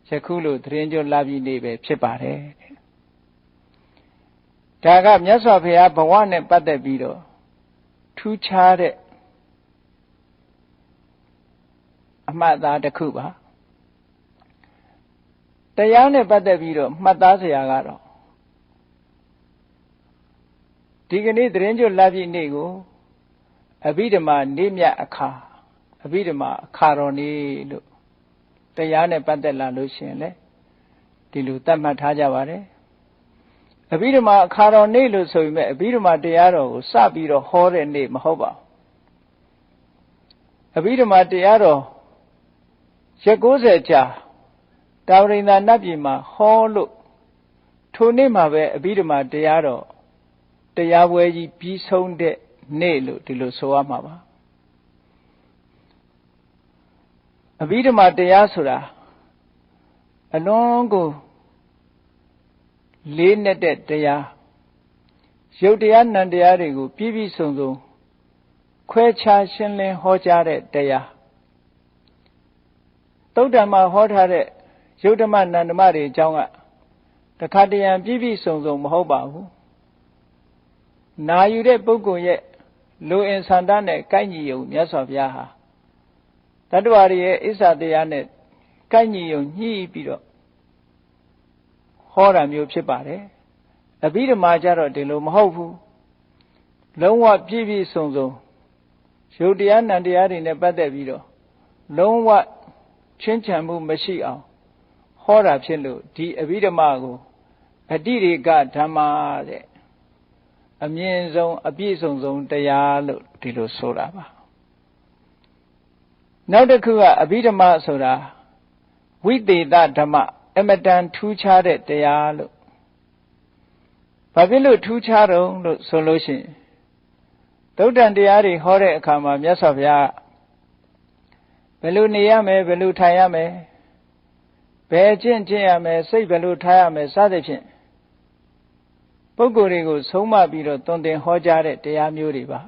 ယခုလိုသတင်းကြွလာပြီးနေပဲဖြစ်ပါတယ်ဒါကမြတ်စွာဘုရားဘဝနဲ့ပတ်သက်ပြီးတော့ထူးခြားတဲ့အမှတ်အသားတစ်ခုပါတရားနဲ့ပတ်သက်ပြီးတော့မှတ်သားစရာကတော့ဒီကနေ့သတင်းကြွလာပြီးနေ့ကိုအဘိဓမ္မာနေ့မြတ်အခါအဘိဓမ္မာအခါတော်နေ့လို့တရားနဲ့ပတ်သက်လာလို့ရှိရင်လေဒီလိုသတ်မှတ်ထားကြပါတယ်အဘိဓမ္မာအခါတော်နေ့လို့ဆိုပေမဲ့အဘိဓမ္မာတရားတော်ကိုစပြီးတော့ဟောတဲ့နေ့မဟုတ်ပါဘူး အဘိဓမ္မာတရားတော်ရက်90ကြာတာဝရိန္ဒာနတ်ပြည်မှာဟောလို့ထိုနေ့မှာပဲအဘိဓမ္မာတရားတော်တရားပွဲကြီးပြီးဆုံးတဲ့နေ့လို့ဒီလိုဆိုရမှာပါအဘိဓမ္မာတရားဆိုတာအလွန်ကိုလေးနက်တဲ့တရားရုပ်တရားနံတရားတွေကိုပြည့်ပြည့်စုံစုံခွဲခြားရှင်းလင်းဟောကြားတဲ့တရားသုတ္တံမှာဟောထားတဲ့ရုပ်ဓမ္မနံဓမ္မတွေအကြောင်းကတခါတရံပြည့်ပြည့်စုံစုံမဟုတ်ပါဘူးနာယူတဲ့ပုဂ္ဂိုလ်ရဲ့လူအင်ဆန္ဒနဲ့ကိုက်ညီုံမြတ်စွာဘုရားဟာတတ္တဝါတွေရဲ့အစ္ဆတရားနဲ့ကိုက်ညီုံညှိပြီးတော့ဟောတာမျိုးဖြစ်ပါတယ်အဘိဓမ္မာကြတော့ဒီလိုမဟုတ်ဘူးလုံးဝပြည့်ပြည့်စုံစုံရုပ်တရားနံတရားတွေနဲ့ပတ်သက်ပြီးတော့လုံးဝချင်းချံမှုမရှိအောင်ဟောတာဖြစ်လို့ဒီအဘိဓမ္မာကိုအတိရေကဓမ္မာတဲ့အမြင့်ဆုံးအပြည့်စုံဆုံးတရားလို့ဒီလိုဆိုတာပါနောက်တစ်ခုကအဘိဓမ္မာဆိုတာဝိသေသဓမ္မအမတန်ထူးခြားတဲ့တရားလို့ဘာဖြစ်လို့ထူးခြားတော့လို့ဆိုလို့ရှိရင်သုတ္တန်တရားတွေဟောတဲ့အခါမှာမြတ်စွာဘုရားဘယ်လိုနေရမယ်ဘယ်လိုထိုင်ရမယ်ဘယ်ကျင့်ရမယ်စိတ်ဘယ်လိုထားရမယ်စသဖြင့်ပုဂ္ဂိုလ်တွေကိုဆုံးမပြီးတော့သွန်သင်ဟောကြားတဲ့တရားမျိုးတွေပါ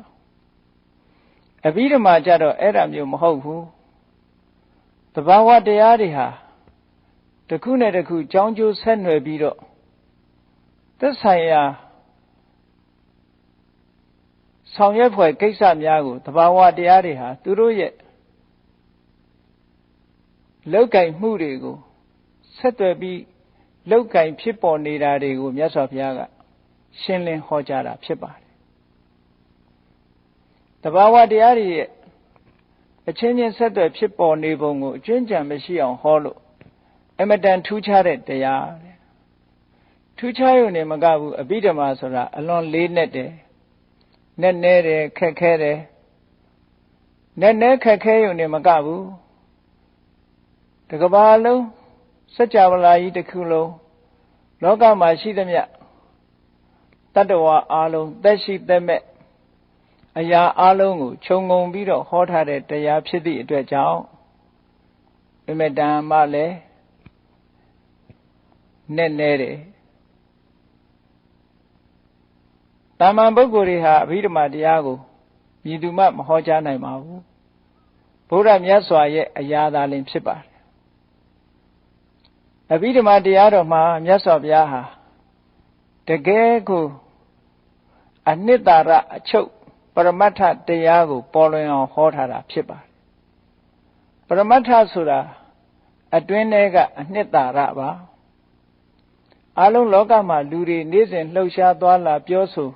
အဘိဓမ္မာကြတော့အဲ့ဒါမျိုးမဟုတ်ဘူးသဘာဝတရားတွေဟာတစ်ခုနဲ့တစ်ခုကြောင်းကျိုးဆက်နွယ်ပြီးတော့သက်ဆိုင်ရာဆောင်ရွက်ဖွယ်ကိစ္စများကိုသဘာဝတရားတွေဟာသူတို့ရဲ့လောက်ကင်မှုတွေကိုဆက်သွယ်ပြီးလောက်ကင်ဖြစ်ပေါ်နေတာတွေကိုမြတ်စွာဘုရားကရှင်းလင်းဟောကြားတာဖြစ်ပါတယ်တဘာဝတရားတွေရဲ့အချင်းချင်းဆက်သွယ်ဖြစ်ပေါ်နေပုံကိုအကျွမ်းကြံမရှိအောင်ဟောလို့အမတန်ထူးခြားတဲ့တရားတဲ့ထူးခြားရုံနဲ့မကဘူးအဘိဓမ္မာဆိုတာအလွန်လေးနက်တယ်နက်နဲတယ်ခက်ခဲတယ်နက်နဲခက်ခဲရုံနဲ့မကဘူးတကဘာလုံးစัจ java လာကြီးတစ်ခုလုံးလောကမှာရှိသမျှတတ္တဝါအလုံးသက်ရှိသက်မဲ့အရာအလုံးကိုခြုံငုံပြီးတော့ဟောထားတဲ့တရားဖြစ်သည့်အတွက်ကြောင့်အမတန်မှလည်းနက်နဲတယ်တာမန်ပုဂ္ဂိုလ်တွေဟာအဘိဓမ္မာတရားကိုမည်သူမှမဟောကြားနိုင်ပါဘူးဘုရားမြတ်စွာရဲ့အရာသာလင်ဖြစ်ပါတယ်အဘိဓမ္မာတရားတော်မှာမြတ်စွာဘုရားဟာတကယ်ကိုအနှစ်သာရအချုပ်ပရမတ္ထတရားကိုပေါ်လွင်အောင်ဟောထားတာဖြစ်ပါတယ်ပရမတ္ထဆိုတာအတွင်းထဲကအနှစ်သာရပါအလုံးလောကမှာလူတွေနေ့စဉ်လှုပ်ရှားသွားလာပြောဆို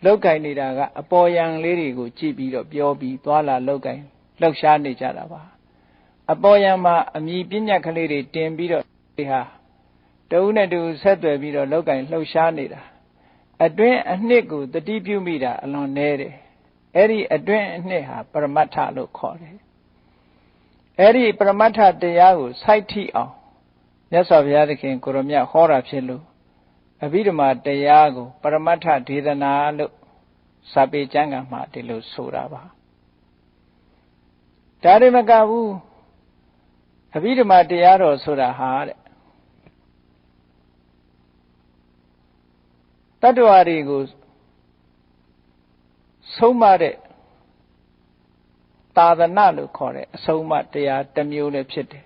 လောက်ကင်နေတာကအပေါ်ယံလေးတွေကိုကြည့်ပြီးတော့ပြောပြီးသွားလာလောက်ကင်လှုပ်ရှားနေကြတာပါအပေါ်ယံမှာအမြည်ပညာကလေးတွေတင်ပြီးတော့ဒီဟာတဦးနဲ့တူဆက်သွယ်ပြီးတော့လောက်ကင်လှုပ်ရှားနေတာအတွင်းအနှစ်ကိုတတိပြုမိတာအလွန်နည်းတယ်အဲ့ဒီအတွင်းအနှစ်ဟာပရမတ္ထလို့ခေါ်တယ်အဲ့ဒီပရမတ္ထတရားကိုစိုက်ထိအောင်မြတ်စွာဘုရားသခင်ကိုရမြတ်ဟောတာဖြစ်လို့အဘိဓမ္မာတရားကိုပရမတ္ထဒေသနာလို့စာပေကျမ်းဂန်မှာဒီလိုဆိုတာပါဒါတွေမကဘူးအဘိဓမ္မာတရားတော်ဆိုတာဟာတဲ့တတ္တဝါတွေကိုဆုံးမတဲ့သာသနာလို့ခေါ်တဲ့အဆုံးအမတရားတစ်မျိုးလည်းဖြစ်တယ်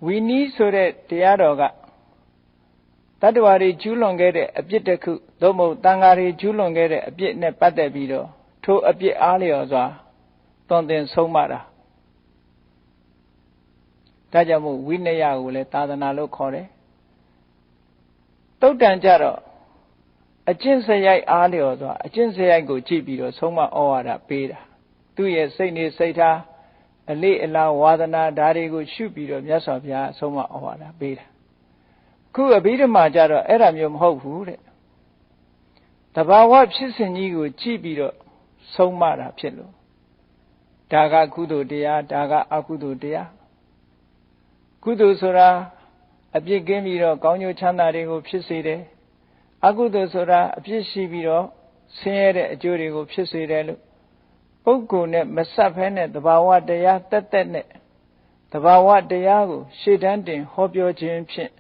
ဝီနီးဆိုတဲ့တရားတော်ကတတ္တဝါတွေကျူးလွန်ခဲ့တဲ့အပြစ်တစ်ခုသို့မဟုတ်တန်ဃာတွေကျူးလွန်ခဲ့တဲ့အပြစ်နဲ့ပတ်သက်ပြီးတော့ထိုအပြစ်အားလျော်စွာသွန်သင်ဆုံးမတာဒါကြောင့်မို့ဝိနည်းကိုလည်းသာသနာလို့ခေါ်တယ်တုတ်တန်ကြတော့အကျင့်စရိုက်အားလျော်စွာအကျင့်စရိုက်ကိုကြည့်ပြီးတော့ဆုံးမဩဝါဒပေးတာသူ့ရဲ့စိတ်နေစိတ်ထားအလေးအလာဝါဒနာဓာတ်တွေကိုရှုပြီးတော့မြတ်စွာဘုရားဆုံးမဩဝါဒပေးတာခုအဘိဓမ္မာကြတော့အဲ့ဒါမျိုးမဟုတ်ဘူးတဲ့တဘာဝဖြစ်စဉ်ကြီးကိုကြည့်ပြီးတော့ဆုံးမတာဖြစ်လို့ ဒါကကုသိုလ်တရားဒါကအကုသိုလ်တရားကုသိုလ်ဆိုတာအပြစ်ကင်းပြီးတော့ကောင်းကျိုးချမ်းသာတွေကိုဖြစ်စေတယ်အကုသိုလ်ဆိုတာအပြစ်ရှိပြီးတော့ဆင်းရဲတဲ့အကျိုးတွေကိုဖြစ်စေတယ်လို့ပုဂ္ဂိုလ်နဲ့မဆက်ဖဲနဲ့သဘာဝတရားတက်တက်နဲ့သဘာဝတရားကိုရှေ့တန်းတင်ဟောပြောခြင်းဖြင့်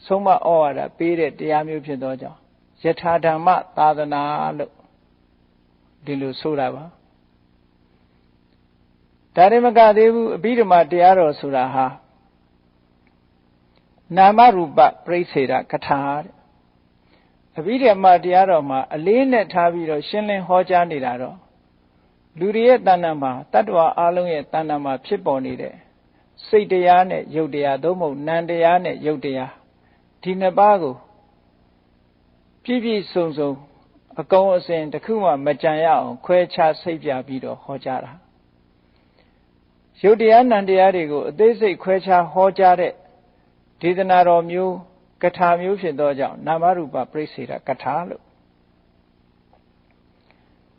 ဆုံးမဩဝါဒပေးတဲ့တရားမျိုးဖြစ်သောကြောင့်ယထာဓမ္မသာသနာလို့ဒီလိုဆိုတာပါဒါရမကသေးဘူးအဘိဓမ္မာတရားတော်ဆိုတာဟာနာမရူပပြိစေတာကထာတဲ့အဘိဓမ္မာတရားတော်မှာအလေးနဲ့ထားပြီးတော့ရှင်းလင်းဟောကြားနေတာတော့လူတွေရဲ့တဏ္ဍာမှာတတ္တဝါအလုံးရဲ့တဏ္ဍာမှာဖြစ်ပေါ်နေတဲ့စိတ်တရားနဲ့ယုတ်တရားသို့မဟုတ်နာမ်တရားနဲ့ယုတ်တရားဒီနှစ်ပါးကိုပြည့်ပြည့်စုံစုံအကုန်အစင်တစ်ခုမှမကြံရအောင်ခွဲခြားစိတ်ပြပြီးတော့ဟောကြားတာယုတ်တရားနာမ်တရားတွေကိုအသေးစိတ်ခွဲခြားဟောကြားတဲ့ဒေသနာတော်မျိုးကထာမျိုးဖြစ်သောကြောင့်နာမရူပပြိစေတာကထာလို့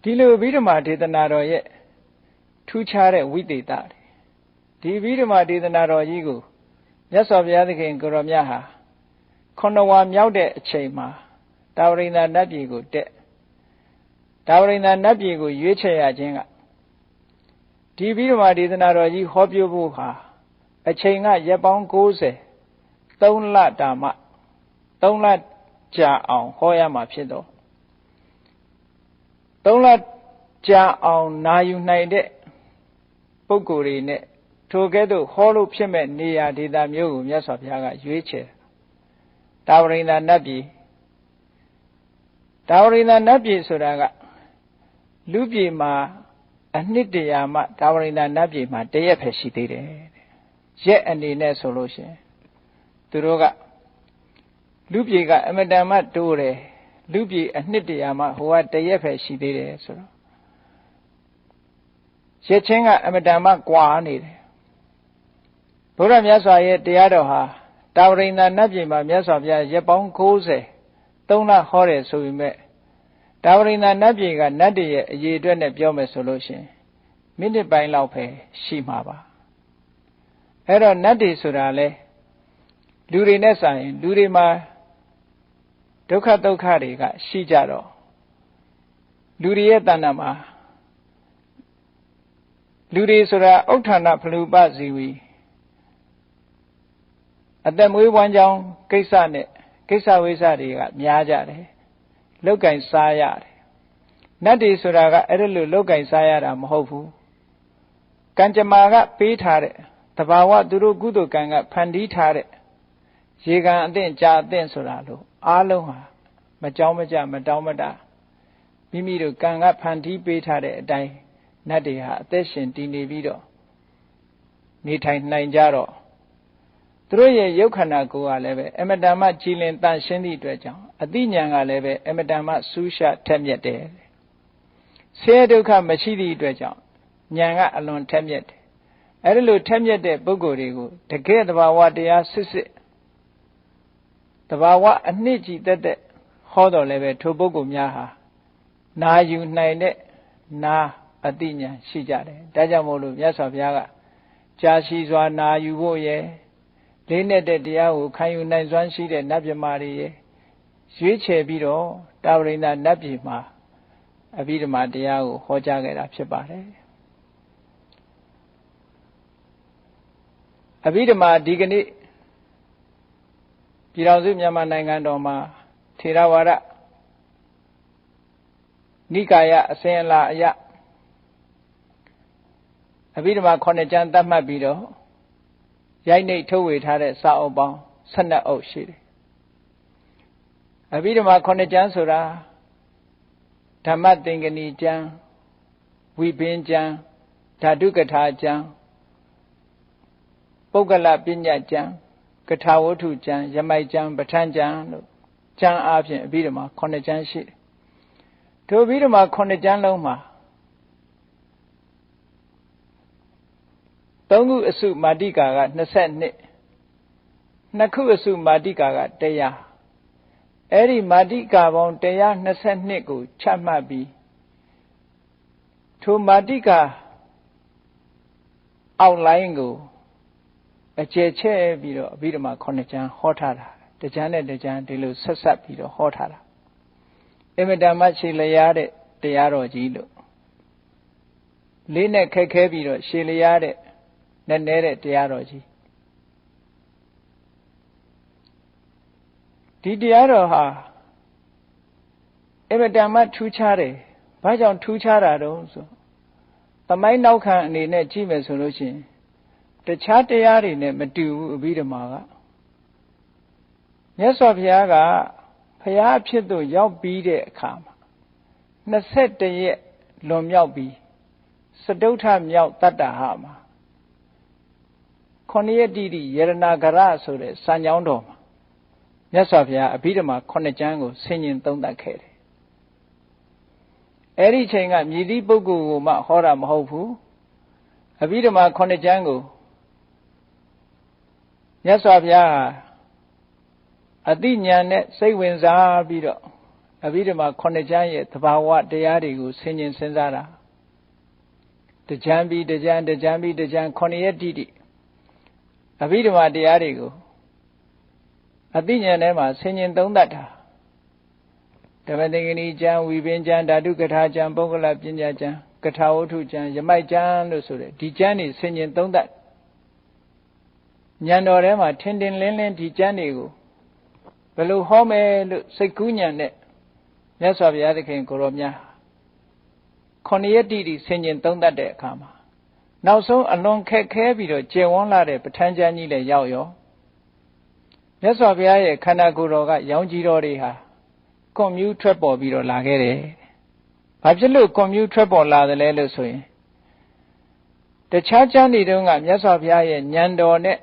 ဒီလိုအဘိဓမ္မာဒေသနာတော်ရဲ့ထူးခြားတဲ့ဝိသေသဒီအဘိဓမ္မာဒေသနာတော်ကြီးကိုမြတ်စွာဘုရားသခင်ကိုရောမြတ်ဟာ9ဝါမြောက်တဲ့အချိန်မှာတာဝရိန္ဒနတ်ပြည်ကိုတက်တာဝရိန္ဒနတ်ပြည်ကိုရွေးချယ်ရခြင်းကဒီအဘိဓမ္မာဒေသနာတော်ကြီးဟောပြောဖို့ဟာအချိန်ကရက်ပေါင်း90 3 လတာမှ3 လကြာအောင်ဟောရမှာဖြစ်တော့3 လကြာအောင်နာယူနိုင်တဲ့ပုဂ္ဂိုလ်တွေနဲ့ထိုကဲ့သို့ဟောလို့ဖြစ်မဲ့နေရာဒေသမျိုးကိုမြတ်စွာဘုရားကရွေးချယ်တာဝရိန္ဒနတ်ပြည်တာဝရိန္ဒနတ်ပြည်ဆိုတာကလူပြည်မှာအနှစ်တရာမှတာဝရိန္ဒနတ်ပြည်မှာတရက်ပဲရှိသေးတယ်ရက်အနေနဲ့ဆိုလို့ရှိရင်သူတို့ကလူပြည်ကအမတန်မှတိုးတယ်လူပြည်အနှစ်တရာမှဟိုကတရက်ပဲရှိသေးတယ်ဆိုတော့ရက်ချင်းကအမတန်မှကွာနေတယ်ဘုရားမြတ်စွာရဲ့တရားတော်ဟာတာဝရိန္ဒနတ်ပြည်မှာမြတ်စွာဘုရားရက်ပေါင်း90 3 လဟောတယ်ဆိုပေမဲ့တာဝရိန္ဒနတ်ပြည်ကနတ်တွေရဲ့အရေးအတွက်နဲ့ပြောမယ်ဆိုလို့ရှိရင်မိနစ်ပိုင်းလောက်ပဲရှိမှာပါအဲ့တော့နတ်တွေဆိုတာလဲလူတွေနဲ့ဆိုင်လူတွေမှာဒုက္ခတွေကရှိကြတော့လူတွေရဲ့တဏ္ဍာမှာလူတွေဆိုတာဥဋ္ဌာဏဖလူပဇီဝီအသက်မွေးဝမ်းကြောင်းကိစ္စနဲ့ကိစ္စဝိစ္စတွေကများကြတယ်လောက်ကင်စားရတယ်နတ်တွေဆိုတာကအဲ့လိုလောက်ကင်စားရတာမဟုတ်ဘူးကံကြမ္မာကပေးထားတဲ့တဘာဝသူတို့ကုသိုလ်ကံကဖန်တီးထားတဲ့ရေကံအသင့်ကြာအသင့်ဆိုတာလို့အားလုံးဟာမကြောင်းမကြမတောင်းမတမိမိတို့ကံကဖန်တီးပေးထားတဲ့အတိုင်းနတ်တွေဟာအသက်ရှင်တည်နေပြီးတော့နေထိုင်နိုင်ကြတော့သူတို့ရဲ့ရုပ်ခန္ဓာကိုယ်ကလည်းပဲအမတန်မှကြည်လင်တန့်ရှင်းသည့်အတွက်ကြောင့်အသိဉာဏ်ကလည်းပဲအမတန်မှစူးရှထက်မြက်တယ်ဆင်းရဲဒုက္ခမရှိသည့်အတွက်ကြောင့်ဉာဏ်ကအလွန်ထက်မြက်တယ်အဲ့ဒီလိုထက်မြက်တဲ့ပုဂ္ဂိုလ်တွေကိုတကယ်သဘာဝတရားစစ်သဘာဝအနှစ်ကြည်တက်ဟောတော်လည်းပဲထိုပုဂ္ဂိုလ်များဟာနာယူနိုင်တဲ့နာအသိဉာဏ်ရှိကြတယ်ဒါကြောင့်မို့လို့မြတ်စွာဘုရားကကြာရှိစွာနာယူဖို့ရဲ့လေးနဲ့တဲ့တရားကိုခံယူနိုင်စွမ်းရှိတဲ့နတ်မြမာတွေရဲ့ရွေးချယ်ပြီးတော့တာဝရိန္ဒနတ်ပြည်မှာအဘိဓမ္မာတရားကိုဟောကြားခဲ့တာဖြစ်ပါတယ်အဘိဓမ္မာဒီကနေ့ပြည်တော်စုမြန်မာနိုင်ငံတော်မှာထေရဝါဒနိကာယအစဉ်အလာအရအဘိဓမ္မာ9 ကျမ်းသတ်မှတ်ပြီးတော့ရိုက်နှိပ်ထုတ်ဝေထားတဲ့စာအုပ်ပေါင်း12 အုပ်ရှိတယ်အဘိဓမ္မာ9 ကျမ်းဆိုတာဓမ္မသင်္ကနီကျမ်းဝိပင်းကျမ်းဓာတုကထာကျမ်းပုဂ္ဂလပညာကျမ်းကထာဝတ္ထုကျမ်းယမိုက်ကျမ်းပဋ္ဌာန်းကျမ်းလို့ကျမ်းအားဖြင့်အဘိဓမ္မာ9 ကျမ်းရှိတယ်ထိုအဘိဓမ္မာ9 ကျမ်းလုံးမှာ3 ခုအစုမာတိကာက22 2 ခုအစုမာတိကာက100အဲ့ဒီမာတိကာပေါင်း122ကိုချမှတ်ပြီးထိုမာတိကာ outline ကိုအခြေချဲပြီးတော့အဘိဓမ္မာ9ကျမ်းဟောထားတာတကျမ်းနဲ့တကျမ်းဒီလိုဆက်ဆက်ပြီးတော့ဟောထားတာအင်မတန်မှရှည်လျားတဲ့တရားတော်ကြီးလို့လေးနဲ့ခက်ခဲပြီးတော့ရှည်လျားတဲ့နဲ့နဲတဲ့တရားတော်ကြီးဒီတရားတော်ဟာအင်မတန်မှထူးခြားတယ်ဘာကြောင့်ထူးခြားတာတုံးဆိုသမိုင်းနောက်ခံအနေနဲ့ကြည့်မယ်ဆိုလို့ရှိရင်တခြားတရားတွေနဲ့မတူဘူးအဘိဓမ္မာကမြတ်စွာဘုရားကဘုရားအဖြစ်သို့ရောက်ပြီးတဲ့အခါမှာ21ရက်လွန်မြောက်ပြီးစတုထမြောက်တတ္တဟမှာ9ရက်တိတိယရဏဂရဆိုတဲ့စံကြောင်းတော်မှာမြတ်စွာဘုရားအဘိဓမ္မာ9ကျမ်းကိုဆင်ញင်သုံးသပ်ခဲ့တယ်အဲ့ဒီချိန်ကမြည်သည့်ပုဂ္ဂိုလ်ကိုမှဟောတာမဟုတ်ဘူးအဘိဓမ္မာ9ကျမ်းကိုမြတ်စွာဘုရားအသိဉာဏ်နဲ့စိတ်ဝင်စားပြီးတော့အဘိဓမ္မာ9ကျမ်းရဲ့သဘာဝတရားတွေကိုဆင်ញင်စဉ်းစားတာတကျမ်းပြီးတကျမ်းတကျမ်းပြီးတကျမ်း9ရက်တိတိအဘိဓမ္မာတရားတွေကိုအသိဉာဏ်ထဲမှာဆင်ញင်သုံးသပ်တာဓမ္မသင်္ကနီကျမ်းဝိပင်ကျမ်းဓာတုကထာကျမ်းပုဂ္ဂလပညာကျမ်းကထာဝတ္ထုကျမ်းယမိုက်ကျမ်းလို့ဆိုတဲ့ဒီကျမ်းတွေဆင်ញင်သုံးသပ်ဉာဏ်တော်ထဲမှာထင်ထင်လင်းလင်းဒီကျမ်းတွေကိုဘယ်လိုဟောမယ်လို့စိတ်ကူးဉာဏ်နဲ့မြတ်စွာဘုရားသခင်ကိုရောမြတ်9ရက်တိတိဆင်ញင်သုံးသပ်တဲ့အခါမှာနောက်ဆုံးအလွန်ခက်ခဲပြီးတော့ကျေဝန်းလာတဲ့ပဋ္ဌာန်းကျမ်းကြီးလည်းရောက်ရောမြတ်စွာဘုရားရဲ့ခန္ဓာကိုယ်တော်ကရောင်ကြီးတော်တွေဟာကွန်မြူးထွက်ပေါ်ပြီးတော့လာခဲ့တယ်။ဘာဖြစ်လို့ကွန်မြူးထွက်ပေါ်လာတယ်လဲလို့ဆိုရင်တခြားကျမ်းတွေတုန်းကမြတ်စွာဘုရားရဲ့ဉာဏ်တော်နဲ့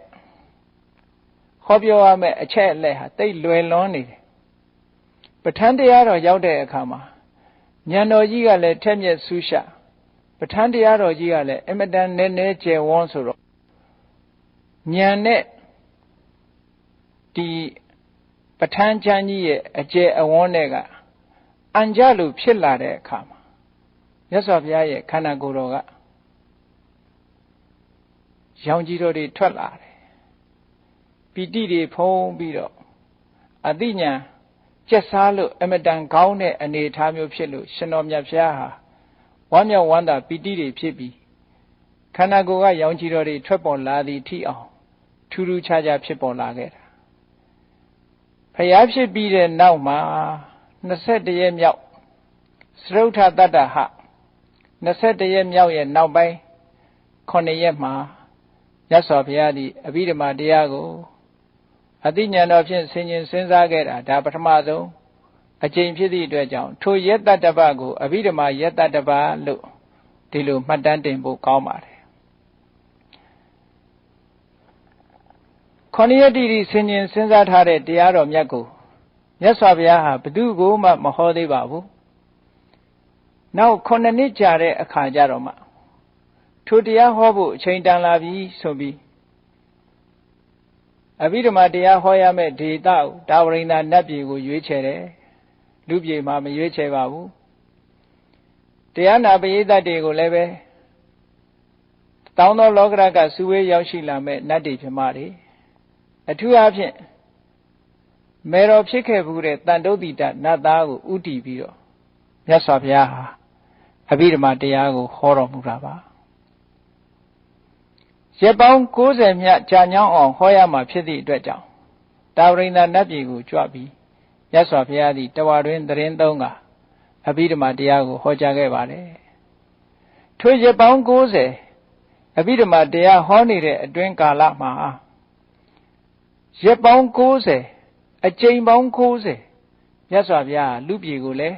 ဟောပြောရမယ့်အချက်အလက်ဟာတိတ်လွယ်လွန်းနေတယ်။ပဋ္ဌာန်းတရားတော်ရောက်တဲ့အခါမှာဉာဏ်တော်ကြီးကလည်းထက်မြက်ဆူးရှာပဋ္ဌာန်းတရားတော်ကြီးကလည်းအမတန်နည်းနည်းကျယ်ဝန်းဆိုတော့ဉာဏ်နဲ့ဒီပဋ္ဌာန်းကျမ်းကြီးရဲ့အကျယ်အဝန်းတွေကအံကြလို့ဖြစ်လာတဲ့အခါမှာမြတ်စွာဘုရားရဲ့ခန္ဓာကိုယ်တော်ကရောင်ကြီးတော်တွေထွက်လာတယ်ပီတိတွေဖုံးပြီးတော့အသိဉာဏ်ကျက်စားလို့အမတန်ကောင်းတဲ့အနေအထားမျိုးဖြစ်လို့ရှင်တော်မြတ်ဘုရားဟာဝမ်းမြောက်ဝမ်းသာပီတိတွေဖြစ်ပြီးခန္ဓာကိုယ်ကရောင်ကြီးတော်တွေထွက်ပေါ်လာသည်ထိအောင်ထူးထူးခြားခြားဖြစ်ပေါ်လာခဲ့တာဘုရားဖြစ်ပြီးတဲ့နောက်မှာ21ရက်မြောက်စတုထတတ္တဟ21ရက်မြောက်ရဲ့နောက်ပိုင်း9ရက်မှာမြတ်စွာဘုရားသည်အဘိဓမ္မာတရားကိုအသိဉာဏ်တော်ဖြင့်ဆင်ញင်စဉ်းစားခဲ့တာဒါပထမဆုံးအကျင့်ဖြစ်သည့်အတွက်ကြောင့်ထိုယတ္တတ္တပကိုအဘိဓမ္မာယတ္တတ္တပလို့ဒီလိုမှတ်တမ်းတင်ဖို့ကောင်းပါတယ်9ရက်တိတိဆင်ញင်စဉ်းစားထားတဲ့တရားတော်မြတ်ကိုမြတ်စွာဘုရားဟာဘယ်သူကိုမှမဟောသေးပါဘူးနောက်9နှစ်ကြာတဲ့အခါကျတော့မှထိုတရားဟောဖို့အချိန်တန်လာပြီဆိုပြီးအဘိဓမ္မာတရားဟောရမယ့်ဒေသကိုတာဝရိန္ဒနတ်ပြည်ကိုရွေးချယ်တယ်လူပြည်မှာမရွေးချယ်ပါဘူးတရားနာပရိသတ်တွေကိုလည်းပဲတောင်းသောလောကရကစုဝေးရောက်ရှိလာမဲ့နတ်တွေဖြစ်မာတွေအထူးအားဖြင့်မေတော်ဖြစ်ခဲ့ဘူးတဲ့တန်တုတ်တိတနတ်သားကိုဥတည်ပြီးတော့မြတ်စွာဘုရားဟာအဘိဓမ္မာတရားကိုဟောတော်မူတာပါရက်ပေါင်း90မြတ်ကြာညောင်းအောင်ဟောရမှာဖြစ်သည့်အတွက်ကြောင့်တာဝရိန္ဒနတ်ပြည်ကိုကြွပြီးမြတ်စွာဘုရားသည်တဝါတွင်သတင်းသုံးကအဘိဓမ္မာတရားကိုဟောကြားခဲ့ပါတယ်ထိုရက်ပေါင်း90အဘိဓမ္မာတရားဟောနေတဲ့အတွင်းကာလမှာရက်ပေါင်း90အကျိန်ပေါင်း90မြတ်စွာဘုရားလူပြည်ကိုလည်း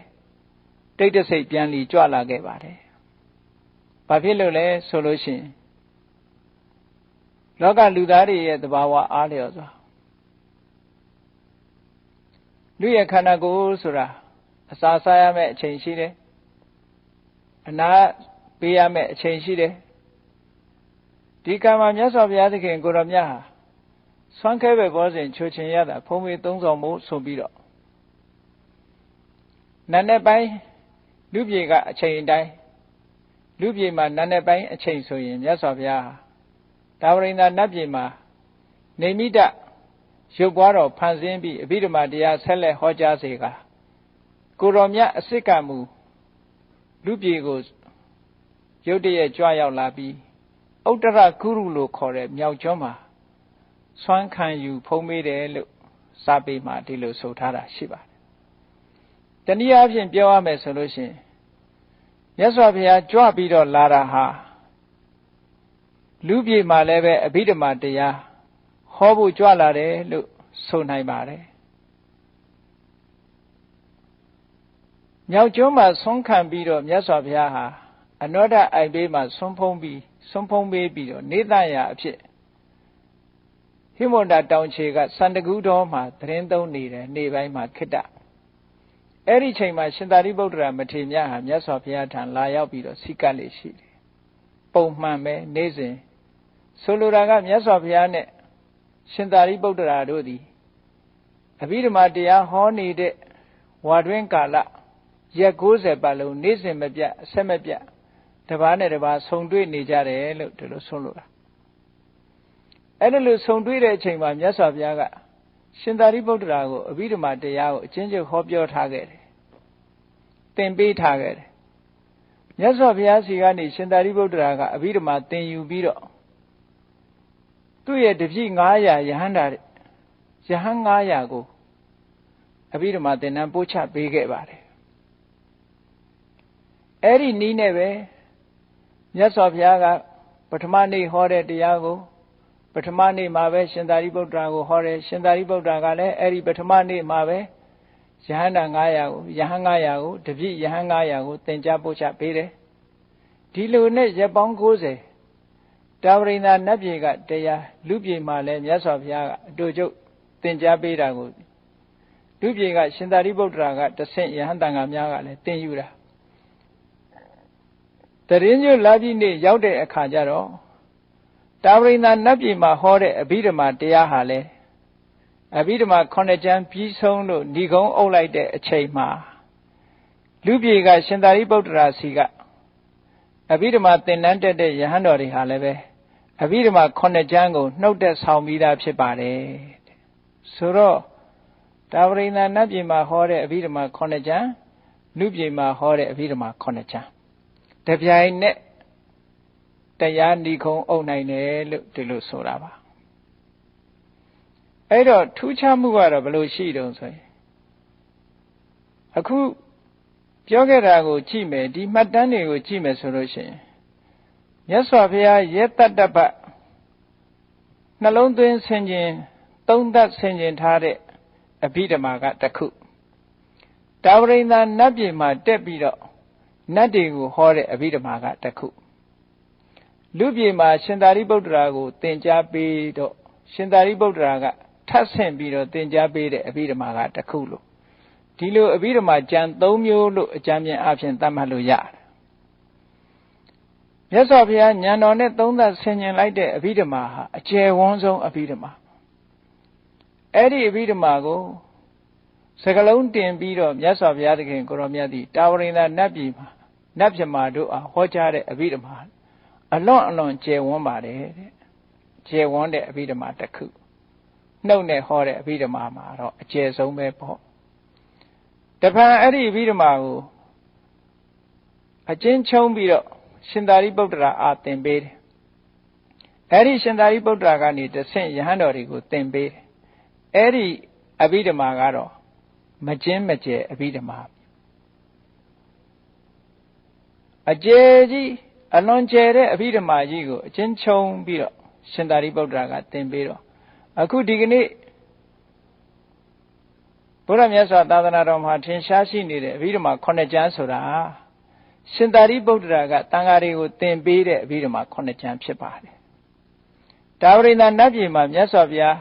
တိတ်တဆိတ်ပြန်လီကြွလာခဲ့ပါတယ်ဘာဖြစ်လို့လဲဆိုလို့ရှိရင်လောကလူသားတွေရဲ့သဘာဝအားလျော်စွာလူရဲ့ခန္ဓာကိုယ်ဆိုတာအစာစားရမယ့်အချိန်ရှိတယ်အနာပေးရမယ့်အချိန်ရှိတယ်ဒီကံမှာမြတ်စွာဘုရားသခင်ကိုရောမြတ်ဟာဆွမ်းခဲပဲဘောစဉ်ချိုချင်ရတာဖုံးမေသုံးဆောင်မို့ဆိုပြီးတော့နတ်နဲ့ပိုင်းလူပြေကအချိန်တိုင်းလူပြေမှာနတ်နဲ့ပိုင်းအချိန်ဆိုရင်မြတ်စွာဘုရားဟာ တာဝရိန္ဒနတ်ပြည်မှာနေမိတရုပ်ပွားတော်ဖန်ဆင်းပြီးအဘိဓမ္မာတရားဆက်လက်ဟောကြားစေကကိုတော်မြတ်အစစ်ကမူလူပြည်ကိုရုတ်တရက်ကြွရောက်လာပြီးဥတ္တရကုရုလို့ခေါ်တဲ့မြောက်ကျွန်းမှာဆွမ်းခံယူဖုံးမေးတယ်လို့စာပေမှာဒီလိုဆိုထားတာရှိပါတယ်။တနည်းအားဖြင့်ပြောရမယ်ဆိုလို့ရှိရင်မြတ်စွာဘုရားကြွပြီးတော့လာတာဟာလူပြည်မှာလည်းပဲအဘိဓမ္မာတရားဟောဖို့ကြွလာတယ်လို့ဆိုနိုင်ပါတယ်။မြောက်ကျွန်းမှာဆွမ်းခံပြီးတော့မြတ်စွာဘုရားဟာအနောဒအိုင်ဘေးမှာဆွမ်းဖုံးပေးပြီးတော့နေတရာအဖြစ်ဟိမဝန္တာတောင်ခြေကစန္ဒကူတော်မှာသတင်းသုံးနေတယ်နေပိုင်းမှာခိတ္တအဲ့ဒီချိန်မှာရှင်သာရိပုတ္တရာမထေရမြတ်ဟာမြတ်စွာဘုရားထံလာရောက်ပြီးတော့စိကပ်လေရှိတယ်ပုံမှန်ပဲနေ့စဉ်ဆိုလိုတာကမြတ်စွာဘုရားနဲ့ရှင်သာရိပုတ္တရာတို့သည်အဘိဓမ္မာတရားဟောနေတဲ့ဝါတွင်ကာလရက်90ပတ်လုံးနေ့စဉ်မပြတ်အဆက်မပြတ်တပါးနဲ့တပါးဆုံတွေ့နေကြတယ်လို့ဒီလိုဆိုလိုတာအဲ့ဒါလို့ဆုံတွေ့တဲ့အချိန်မှာမြတ်စွာဘုရားကရှင်သာရိပုတ္တရာကိုအဘိဓမ္မာတရားကိုအချင်းချင်းဟောပြောထားခဲ့တယ်သင်ပေးထားခဲ့တယ်မြတ်စွာဘုရားစီကနေရှင်သာရိပုတ္တရာကအဘိဓမ္မာသင်ယူပြီးတော့သူ့ရဲ့တပည့်900ယဟန်တာယဟန်900ကိုအဘိဓမ္မာသင်တန်းပို့ချပေးခဲ့ပါတယ်အဲ့ဒီနည်းနဲ့ပဲမြတ်စွာဘုရားကပထမနေ့ဟောတဲ့တရားကိုပထမနေ့မှာပဲရှင်သာရိပုတ္တရာကိုဟောတယ်ရှင်သာရိပုတ္တရာကလည်းအဲ့ဒီပထမနေ့မှာပဲယဟန်တာ900ကိုယဟန်900ကိုတပည့်ယဟန်900ကိုသင်ကြားပို့ချပေးတယ်ဒီလိုနဲ့ရက်ပေါင်း90တာဝရိန္ဒနတ်ပြည်ကတရားလူပြည်မှာလည်းမြတ်စွာဘုရားကအတူတူသင်ကြားပေးတာကိုလူပြည်ကရှင်သာရိပုတ္တရာကတဆင့်ယဟန်တန်ဃာများကလည်းသင်ယူတာတရင်ညွတ်လာပြီးနေ့ရောက်တဲ့အခါကျတော့တာဝရိန္ဒနတ်ပြည်မှာဟောတဲ့အဘိဓမ္မာတရားဟာလေအဘိဓမ္မာ9ကျမ်းပြီးဆုံးလို့ဏိဂုံးအုပ်လိုက်တဲ့အချိန်မှာလူပြည်ကရှင်သာရိပုတ္တရာစီကအဘိဓမ္မာသင်တန်းတက်တဲ့ယဟန်တော်တွေဟာလည်းပဲအဘိဓမ္မာ9ကျမ်းကိုနှုတ်သက်ဆောင်ပြီးသားဖြစ်ပါတယ်ဆိုတော့တာဝရိန္ဒနတ်ပြည်မှာဟောတဲ့အဘိဓမ္မာ9ကျမ်းလူပြည်မှာဟောတဲ့အဘိဓမ္မာ9ကျမ်းတပြိုင်နဲ့တရားဏိဂုံးအုပ်နိုင်တယ်လို့ဒီလိုဆိုတာပါအဲ့တော့ထူးခြားမှုကတော့ဘယ်လိုရှိတုံးဆိုရင်အခုပြောခဲ့တာကိုကြည့်မယ်ဒီမှတ်တမ်းတွေကိုကြည့်မယ်ဆိုလို့ရှိရင်မြတ်စွာဘုရားရဲ့တတ္တပတ်နှလုံးသွင်းဆင်ခြင်သုံးသပ်ဆင်ခြင်ထားတဲ့အဘိဓမ္မာကတစ်ခုတာဝရိန္ဒနတ်ပြည်မှာတက်ပြီးတော့နတ်တွေကိုဟောတဲ့အဘိဓမ္မာကတစ်ခုလူပြည်မှာရှင်သာရိပုတ္တရာကိုသင်ကြားပေးတော့ရှင်သာရိပုတ္တရာကထပ်ဆင့်ပြီးတော့သင်ကြားပေးတဲ့အဘိဓမ္မာကတစ်ခုလို့ဒီလိုအဘိဓမ္မာကျမ်း3မျိုးလို့အကြမ်းပြန်အဖြစ်သတ်မှတ်လို့ရတယ်မြတ်စွာဘုရားဉာဏ်တော်နဲ့သုံးသပ်ဆင်ခြင်လိုက်တဲ့အဘိဓမ္မာဟာအကျယ်ဝန်းဆုံးအဘိဓမ္မာအဲ့ဒီအဘိဓမ္မာကိုစကလုံးတင်ပြီးတော့မြတ်စွာဘုရားသခင်ကိုရောမြတ်သည်တာဝရိန္ဒနတ်ပြည်မှာနတ်ပြမာတို့အားဟောကြားတဲ့အဘိဓမ္မာအလွန်ကျယ်ဝန်းပါတယ်တဲ့ကျယ်ဝန်းတဲ့အဘိဓမ္မာတစ်ခုနှုတ်နဲ့ဟောတဲ့အဘိဓမ္မာမှာတော့အကျယ်ဆုံးပဲပေါ့တပံအဲ့ဒီအဘိဓမ္မာကိုအကျဉ်းချုံးပြီးတော့ရှင်သာရိပုတ္တရာအားသင်ပေးတယ်အဲ့ဒီရှင်သာရိပုတ္တရာကနေတဆင့်ယဟန်တော်တွေကိုသင်ပေးတယ်အဲ့ဒီအဘိဓမ္မာကတော့မကျဉ်းမကျယ်အဘိဓမ္မာအကျယ်ကြီးအလွန်ကျယ်တဲ့အဘိဓမ္မာကြီးကိုအချင်းချုံပြီးတော့ရှင်သာရိပုတ္တရာကသင်ပေးတော့အခုဒီကနေ့ဘုရားမြတ်စွာသာသနာတော်မှာထင်ရှားရှိနေတဲ့အဘိဓမ္မာ9ကျမ်းဆိုတာရှင်သာရိပုတ္တရာကတန်ဃာတွေကိုသင်ပေးတဲ့အဘိဓမ္မာ9ကျမ်းဖြစ်ပါတယ်။တာဝရိန္ဒနတ်ပြည်မှာမြတ်စွာဘုရား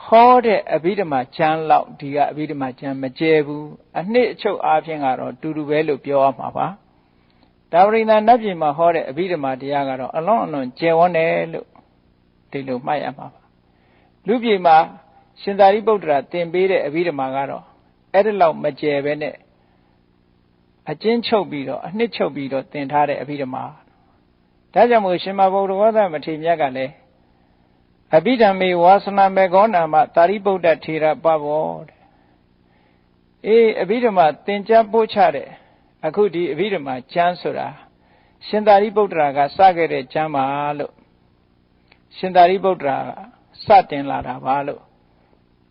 ဟောတဲ့အဘိဓမ္မာကျမ်းလောက်ဒီကအဘိဓမ္မာကျမ်းမကျယ်ဘူးအနှစ်အချုပ်အားဖြင့်ကတော့တူတူပဲလို့ပြောရမှာပါတာဝရိန္ဒနတ်ပြည်မှာဟောတဲ့အဘိဓမ္မာတရားကတော့အလွန်ကျယ်ဝန်းတယ်လို့ဒီလိုမှတ်ရမှာပါလူပြည်မှာရှင်သာရိပုတ္တရာသင်ပေးတဲ့အဘိဓမ္မာကတော့အဲ့ဒီလောက်မကျယ်ပဲနဲ့အကျဉ်းချုပ်ပြီးတော့အနှစ်ချုပ်ပြီးတော့သင်ထားတဲ့အဘိဓမ္မာဒါ ဒါကြောင့်မို့ရှင်မဗုဒ္ဓဝါဒမထေရမြတ်ကလည်းအဘိဓမ္မေဝါစနာမေကောနာမသာရိပုတ္တထေရပဘောအဘိဓမ္မာသင်ကြားပို့ချတဲ့အခုဒီအဘိဓမ္မာကျမ်းဆိုတာရှင်သာရိပုတ္တရာကစခဲ့တဲ့ကျမ်းပါလို့ရှင်သာရိပုတ္တရာစတင်လာတာပါလို့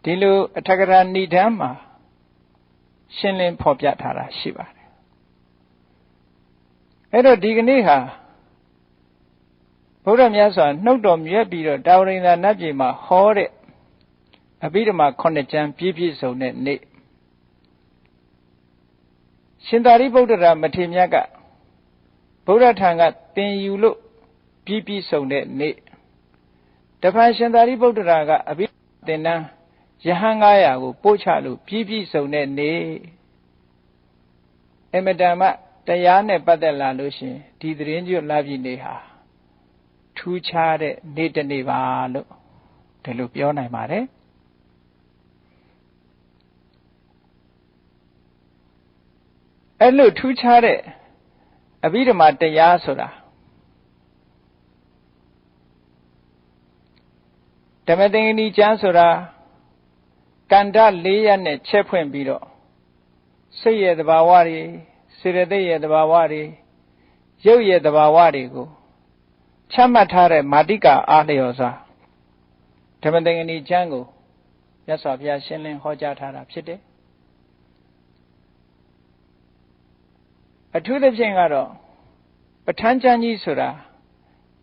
ဒီလိုအထက်ကရာဏိဒမ်းမှာရှင်းလင်းဖော်ပြထားတာရှိပါတယ်အဲ့တော့ဒီကနေ့ဟာဘုရားမြတ်စွာနှုတ်တော်မြတ်ပြီးတော့တာဝရိန္ဒာနတ်ပြည်မှာဟောတဲ့အဘိဓမ္မာ9ကျမ်းပြည့်ပြည့်စုံတဲ့နေ့ရှင်သာရိပုတ္တရာမထေရမြတ်ကဗုဒ္ဓထံကသင်ယူလို့ပြည့်ပြည့်စုံတဲ့နေ့တဖန်ရှင်သာရိပုတ္တရာကအဘိသင်္นานယဟန်900ကိုပို့ချလို့ပြည့်ပြည့်စုံတဲ့နေ့အမတန်မှတရားနဲ့ပတ်သက်လာလို့ရှင်ဒီသတင်းကျွတ်လာပြီနေ့ဟာထူးခြားတဲ့နေ့တစ်နေ့ပါလို့ဒီလိုပြောနိုင်ပါတယ်အဲ့လိုထူးခြားတဲ့အဘိဓမ္မာတရားဆိုတာဓမ္မသင်္ကနီကျမ်းဆိုတာကန္တ4ရပ်နဲ့ချက်ဖွင့်ပြီးတော့စိတ်ရဲ့သဘာဝတွေစေတသိက်ရဲ့သဘာဝတွေရုပ်ရဲ့သဘာဝတွေကိုချမှတ်ထားတဲ့မာတိကာအားလျော်စွာဓမ္မသင်္ကနီကျမ်းကိုမြတ်စွာဘုရားရှင်းလင်းဟောကြားထားတာဖြစ်တယ်အထူးသဖြင့်ကတော့ပဋ္ဌာန်းကျမ်းကြီးဆိုတာ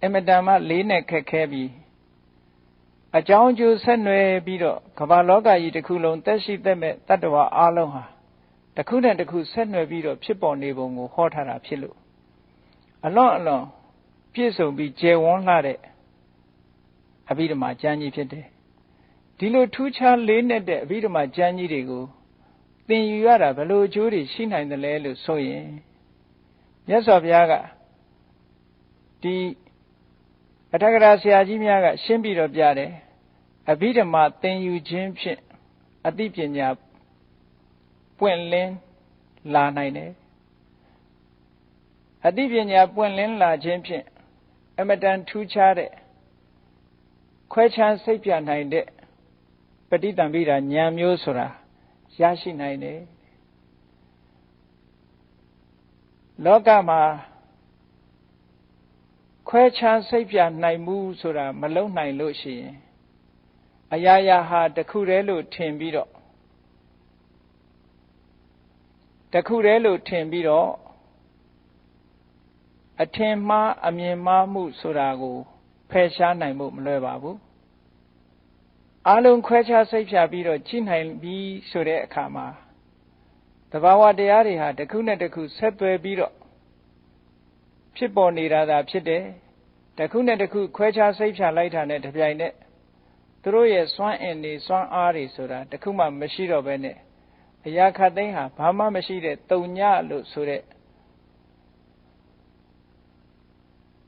အမတန်မှလေးနဲ့ခက်ခဲပြီးအကြောင်းအကျိုးဆက်နွယ်ပြီးတော့ကမ္ဘာလောကကြီးတစ်ခုလုံးသက်ရှိသက်မဲ့တတ္တဝါအလုံးဟာတစ်ခုနဲ့တစ်ခုဆက်နွယ်ပြီးတော့ဖြစ်ပေါ်နေပုံကိုဟောထားတာဖြစ်လို့အလွန်ပြည့်စုံပြီးကျယ်ဝန်းလှတဲ့အဘိဓမ္မာကျမ်းကြီးဖြစ်တယ်ဒီလိုထူးခြားလေးနဲ့တဲ့အဘိဓမ္မာကျမ်းကြီးတွေကိုသင်ယူရတာဘယ်လိုအကျိုးတွေရှိနိုင်သလဲလို့ဆိုရင်မြတ်စွာဘုရားကဒီအထက်ကရာဆရာကြီးများကရှင်းပြီးတော့ပြတယ်အဘိဓမ္မာသင်ယူခြင်းဖြင့်အသိပညာပွင့်လင်းလာနိုင်တယ်အသိပညာပွင့်လင်းလာခြင်းဖြင့်အမတန်ထူးခြားတဲ့ခွဲခြားစိတ်ပြနိုင်တဲ့ပဋိသင်္ပိဒါဉာဏ်မျိုးဆိုတာရရှိနိုင်တယ်လောကမှာခွဲခြားစိတ်ပြနိုင်မှုဆိုတာမလုံနိုင်လို့ရှိရင်အရာရာဟာတခုတည်းလို့ထင်ပြီးတော့အထင်မှားအမြင်မှားမှုဆိုတာကိုဖယ်ရှားနိုင်ဖို့မလွယ်ပါဘူးအလုံးခွဲခြားစိတ်ဖြာပြီးတော့ကြည့်နိုင်ပြီးဆိုတဲ့အခါမှာတဘာဝတရားတွေဟာတစ်ခုနဲ့တစ်ခုဆက်သွယ်ပြီးတော့ဖြစ်ပေါ်နေတာသာဖြစ်တယ်တစ်ခုနဲ့တစ်ခုခွဲခြားစိတ်ဖြာလိုက်တာနဲ့တပြိုင်နက်သူတို့ရဲ့စွမ်းအင်တွေစွမ်းအားတွေဆိုတာတစ်ခုမှမရှိတော့ဘဲနဲ့အရာခတ်သိမ်းဟာဘာမှမရှိတဲ့တုံညလို့ဆိုတဲ့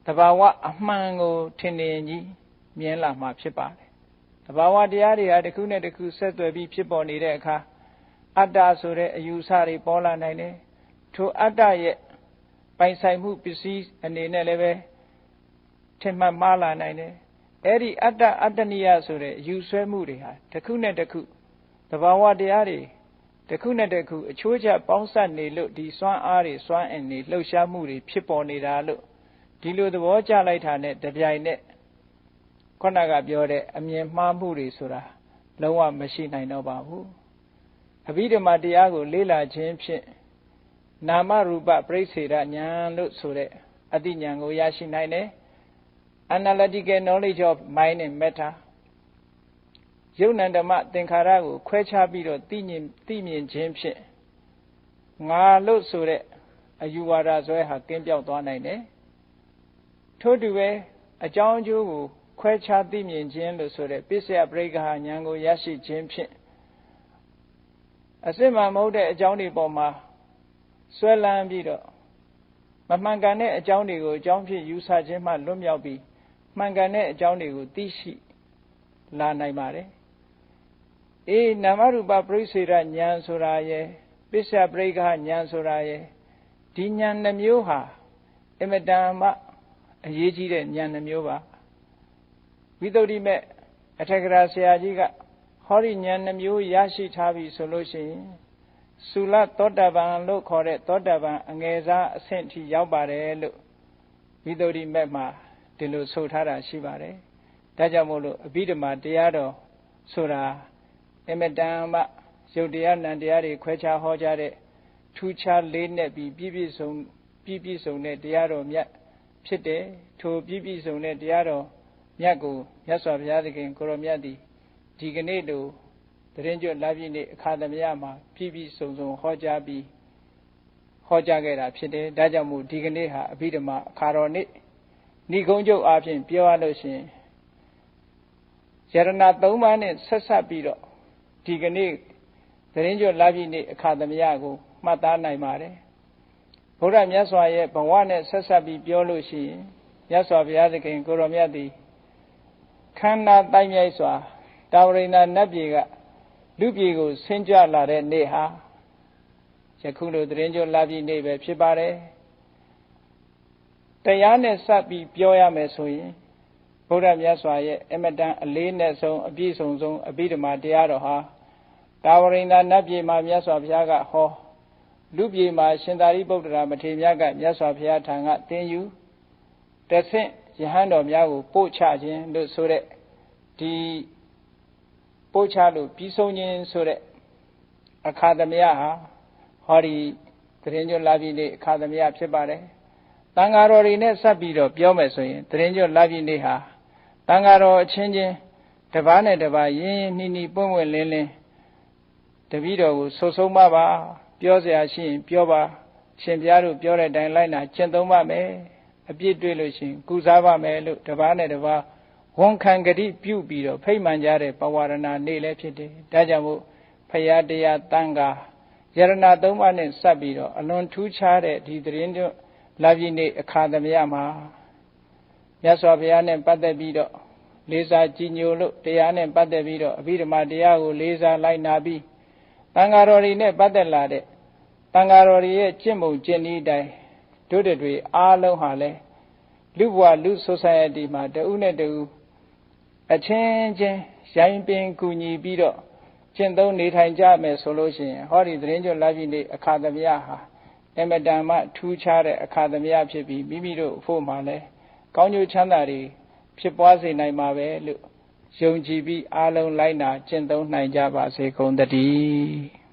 တဘာဝအမှန်ကိုထင်နေကြီးမြင်လာမှဖြစ်ပါတယ်တဘာဝတရားတွေဟာတစ်ခုနဲ့တစ်ခုဆက်သွယ်ပြီးဖြစ်ပေါ်နေတဲ့အခါအတ္တဆိုတဲ့အယူဆတွေပေါ်လာနိုင်တယ်ထိုအတ္တရဲ့ပိုင်ဆိုင်မှုပစ္စည်းအနေနဲ့လည်းပဲထင်မှတ်မှားလာနိုင်တယ်အဲ့ဒီအတ္တအတ္တနိယဆိုတဲ့ယူဆွဲမှုတွေဟာတစ်ခုနဲ့တစ်ခုတဘာဝတရားတွေတစ်ခုနဲ့တစ်ခုအချိုးကျပေါင်းစပ်နေလို့ဒီစွမ်းအားတွေစွမ်းအင်တွေလှုပ်ရှားမှုတွေဖြစ်ပေါ်နေတာလို့ဒီလိုသဘောကျလိုက်တာနဲ့တပြိုင်နက်ခုနကပြောတဲ့အမြင်မှားမှုတွေဆိုတာလုံးဝမရှိနိုင်တော့ပါဘူးအဘိဓမ္မာတရားကိုလေ့လာခြင်းဖြင့်နာမရူပပရိစ္ဆေဒဉာဏ်လို့ဆိုတဲ့အသိဉာဏ်ကိုရရှိနိုင်တယ် analytical knowledge of mind and matter ယုတ်နံဓမ္မသင်္ခါရကိုခွဲခြားပြီးတော့သိမြင်ခြင်းဖြင့်ငါလို့ဆိုတဲ့အယူဝါဒဇွဲဟာကင်းပြောက်သွားနိုင်တယ်ထို့တူပဲအကြောင်းအကျိုးကိုခွဲခြားသိမြင်ခြင်းလို့ဆိုတဲ့ပစ္စယပရိက္ခဉာဏ်ကိုရရှိခြင်းဖြင့်အစစ်မှန်မဟုတ်တဲ့အကြောင်းတွေပေါ်မှာဆွဲလန်းပြီးတော့မမှန်ကန်တဲ့အကြောင်းတွေကိုအကြောင်းဖြစ်ယူဆခြင်းမှလွတ်မြောက်ပြီးမှန်ကန်တဲ့အကြောင်းတွေကိုသိရှိလာနိုင်ပါတယ်နာမရူပပရိစ္ဆေဒဉာဏ်ဆိုတာရဲ့ပစ္စယပရိက္ခဉာဏ်ဆိုတာရဲ့ဒီဉာဏ်နှမျိုးဟာအမတန်မှ အရေးကြီးတဲ့ဉာဏ်နှမျိုးပါဝိသုဒ္ဓိမဲ့အထက်ကရာဆရာကြီးကဟောဒီဉာဏ်နှမျိုးရရှိထားပြီဆိုလို့ရှိရင်သုလသောတပန်လို့ခေါ်တဲ့သောတပန်အငယ်စားအဆင့်ထိရောက်ပါတယ်လို့ဝိသုဒ္ဓိမဲ့မှာဒီလိုဆိုထားတာရှိပါတယ်ဒါကြောင့်မို့လို့အဘိဓမ္မာတရားတော်ဆိုတာအမတန်မှယုတ်တရားနံတရားတွေခွဲခြားဟောကြားတဲ့ထူးခြားလေးနဲ့ပြီးပြည့်စုံတဲ့တရားတော်မြတ်ဖြစ်တယ်ထိုပြည့်စုံတဲ့တရားတော်မြတ်ကိုမြတ်စွာဘုရားသခင်ကိုရောမြတ်သည်ဒီကနေ့လိုတရင်ကျွတ်လာပြည့်နေ့အခါသမယမှာပြည့်စုံဟောကြားခဲ့တာဖြစ်တယ်ဒါကြောင့်မို့ဒီကနေ့ဟာအဘိဓမ္မာအခါတော်နေ့ဏိဂုံးချုပ်အားဖြင့်ပြောရလို့ရှိရင်ယရဏ၃ပါးနဲ့ဆက်ဆက်ပြီးတော့ဒီကနေ့တရင်ကျွတ်လာပြည့်နေ့အခါသမယကိုမှတ်သားနိုင်ပါတယ်ဘုရားမြတ်စွာရဲ့ဘဝနဲ့ဆက်ဆက်ပြီးပြောလို့ရှိရင်မြတ်စွာဘုရားသခင်ကိုရောမြတ်သည်ခန္ဓာတိုက်မြိုက်စွာတာဝရိန္ဒနတ်ပြည်ကလူပြည်ကိုဆင်းကြလာတဲ့နေ့ဟာယခုလိုတရင်ကျွတ်လာပြည့်နေ့ပဲဖြစ်ပါတယ်တရားနဲ့စပ်ပြီးပြောရမယ်ဆိုရင်ဘုရားမြတ်စွာရဲ့အမတန်အလေးနဲ့ဆုံးအပြည့်စုံဆုံးအဘိဓမ္မာတရားတော်ဟာတာဝရိန္ဒနတ်ပြည်မှာမြတ်စွာဘုရားကဟောလူပြည်မှာရှင်သာရိပုတ္တရာမထေရမြတ်ကမြတ်စွာဘုရားထံကသင်ယူတဆင့်ယဟန်တော်များကိုပို့ချခြင်းလို့ဆိုတဲ့ဒီပို့ချလို့ပြီးဆုံးခြင်းဆိုတဲ့အခါသမယဟာဟောဒီတရင်ကျွတ်လာပြည့်နေ့အခါသမယဖြစ်ပါတယ်တန်ဃာတော်တွေနဲ့ဆက်ပြီးတော့ပြောမယ်ဆိုရင်တရင်ကျွတ်လာပြည့်နေ့ဟာတန်ဃာတော်အချင်းချင်းတစ်ပါးနဲ့တစ်ပါးရင်းရင်းနှီးနှီးပွင့်ပွင့်လင်းလင်းတပည့်တော်ကိုဆုဆုံးပါပြောเสียရှိရင်ပြောပါရှင်ဘုရားတို့ပြောတဲ့အတိုင်းလိုက်နာကျင့်သုံးပါမယ်အပြစ်တွေ့လို့ရှိရင်ကုစားပါမယ်လို့တစ်ပါးနဲ့တစ်ပါးဝန်ခံကြတိပြုပြီးတော့ဖိတ်မှန်ကြတဲ့ပဝရဏနေ့လည်းဖြစ်တယ်ဒါကြောင့်မို့ဖရာတရားတန်ခါယရဏသုံးပါးနဲ့စပ်ပြီးတော့အလွန်ထူးခြားတဲ့ဒီသတင်းတို့လာပြည့်နေ့အခါသမယမှာမြတ်စွာဘုရားနဲ့ပတ်သက်ပြီးတော့လေးစားကြည်ညိုလို့တရားနဲ့ပတ်သက်ပြီးတော့အဘိဓမ္မာတရားကိုလေးစားလိုက်နာပြီးတန်ဃာတော်တွေနဲ့ပတ်သက်လာတဲ့တန်ဃာတော်တွေရဲ့ကျင့်ပုံကျင့်နည်းတိုင်းတို့တွေအားလုံးဟာလဲလူဘဝလူ society မှာတဦးနဲ့တဦးအချင်းချင်းရိုင်းပင်ကူညီပြီးတော့ကျင့်သုံးနေထိုင်ကြမယ်ဆိုလို့ရှိရင်ဟောဒီသတင်းကျွတ်လာပြည့်နေ့အခါသမယဟာအမတန်မှထူးခြားတဲ့အခါသမယဖြစ်ပြီးမိမိတို့အဖို့မှာလဲကောင်းကျိုးချမ်းသာတွေဖြစ်ပွားစေနိုင်မှာပဲလို့ယုံကြည်ပြီးအားလုံးလိုက်နာကျင့်သုံးနိုင်ကြပါစေကုန်သတည်း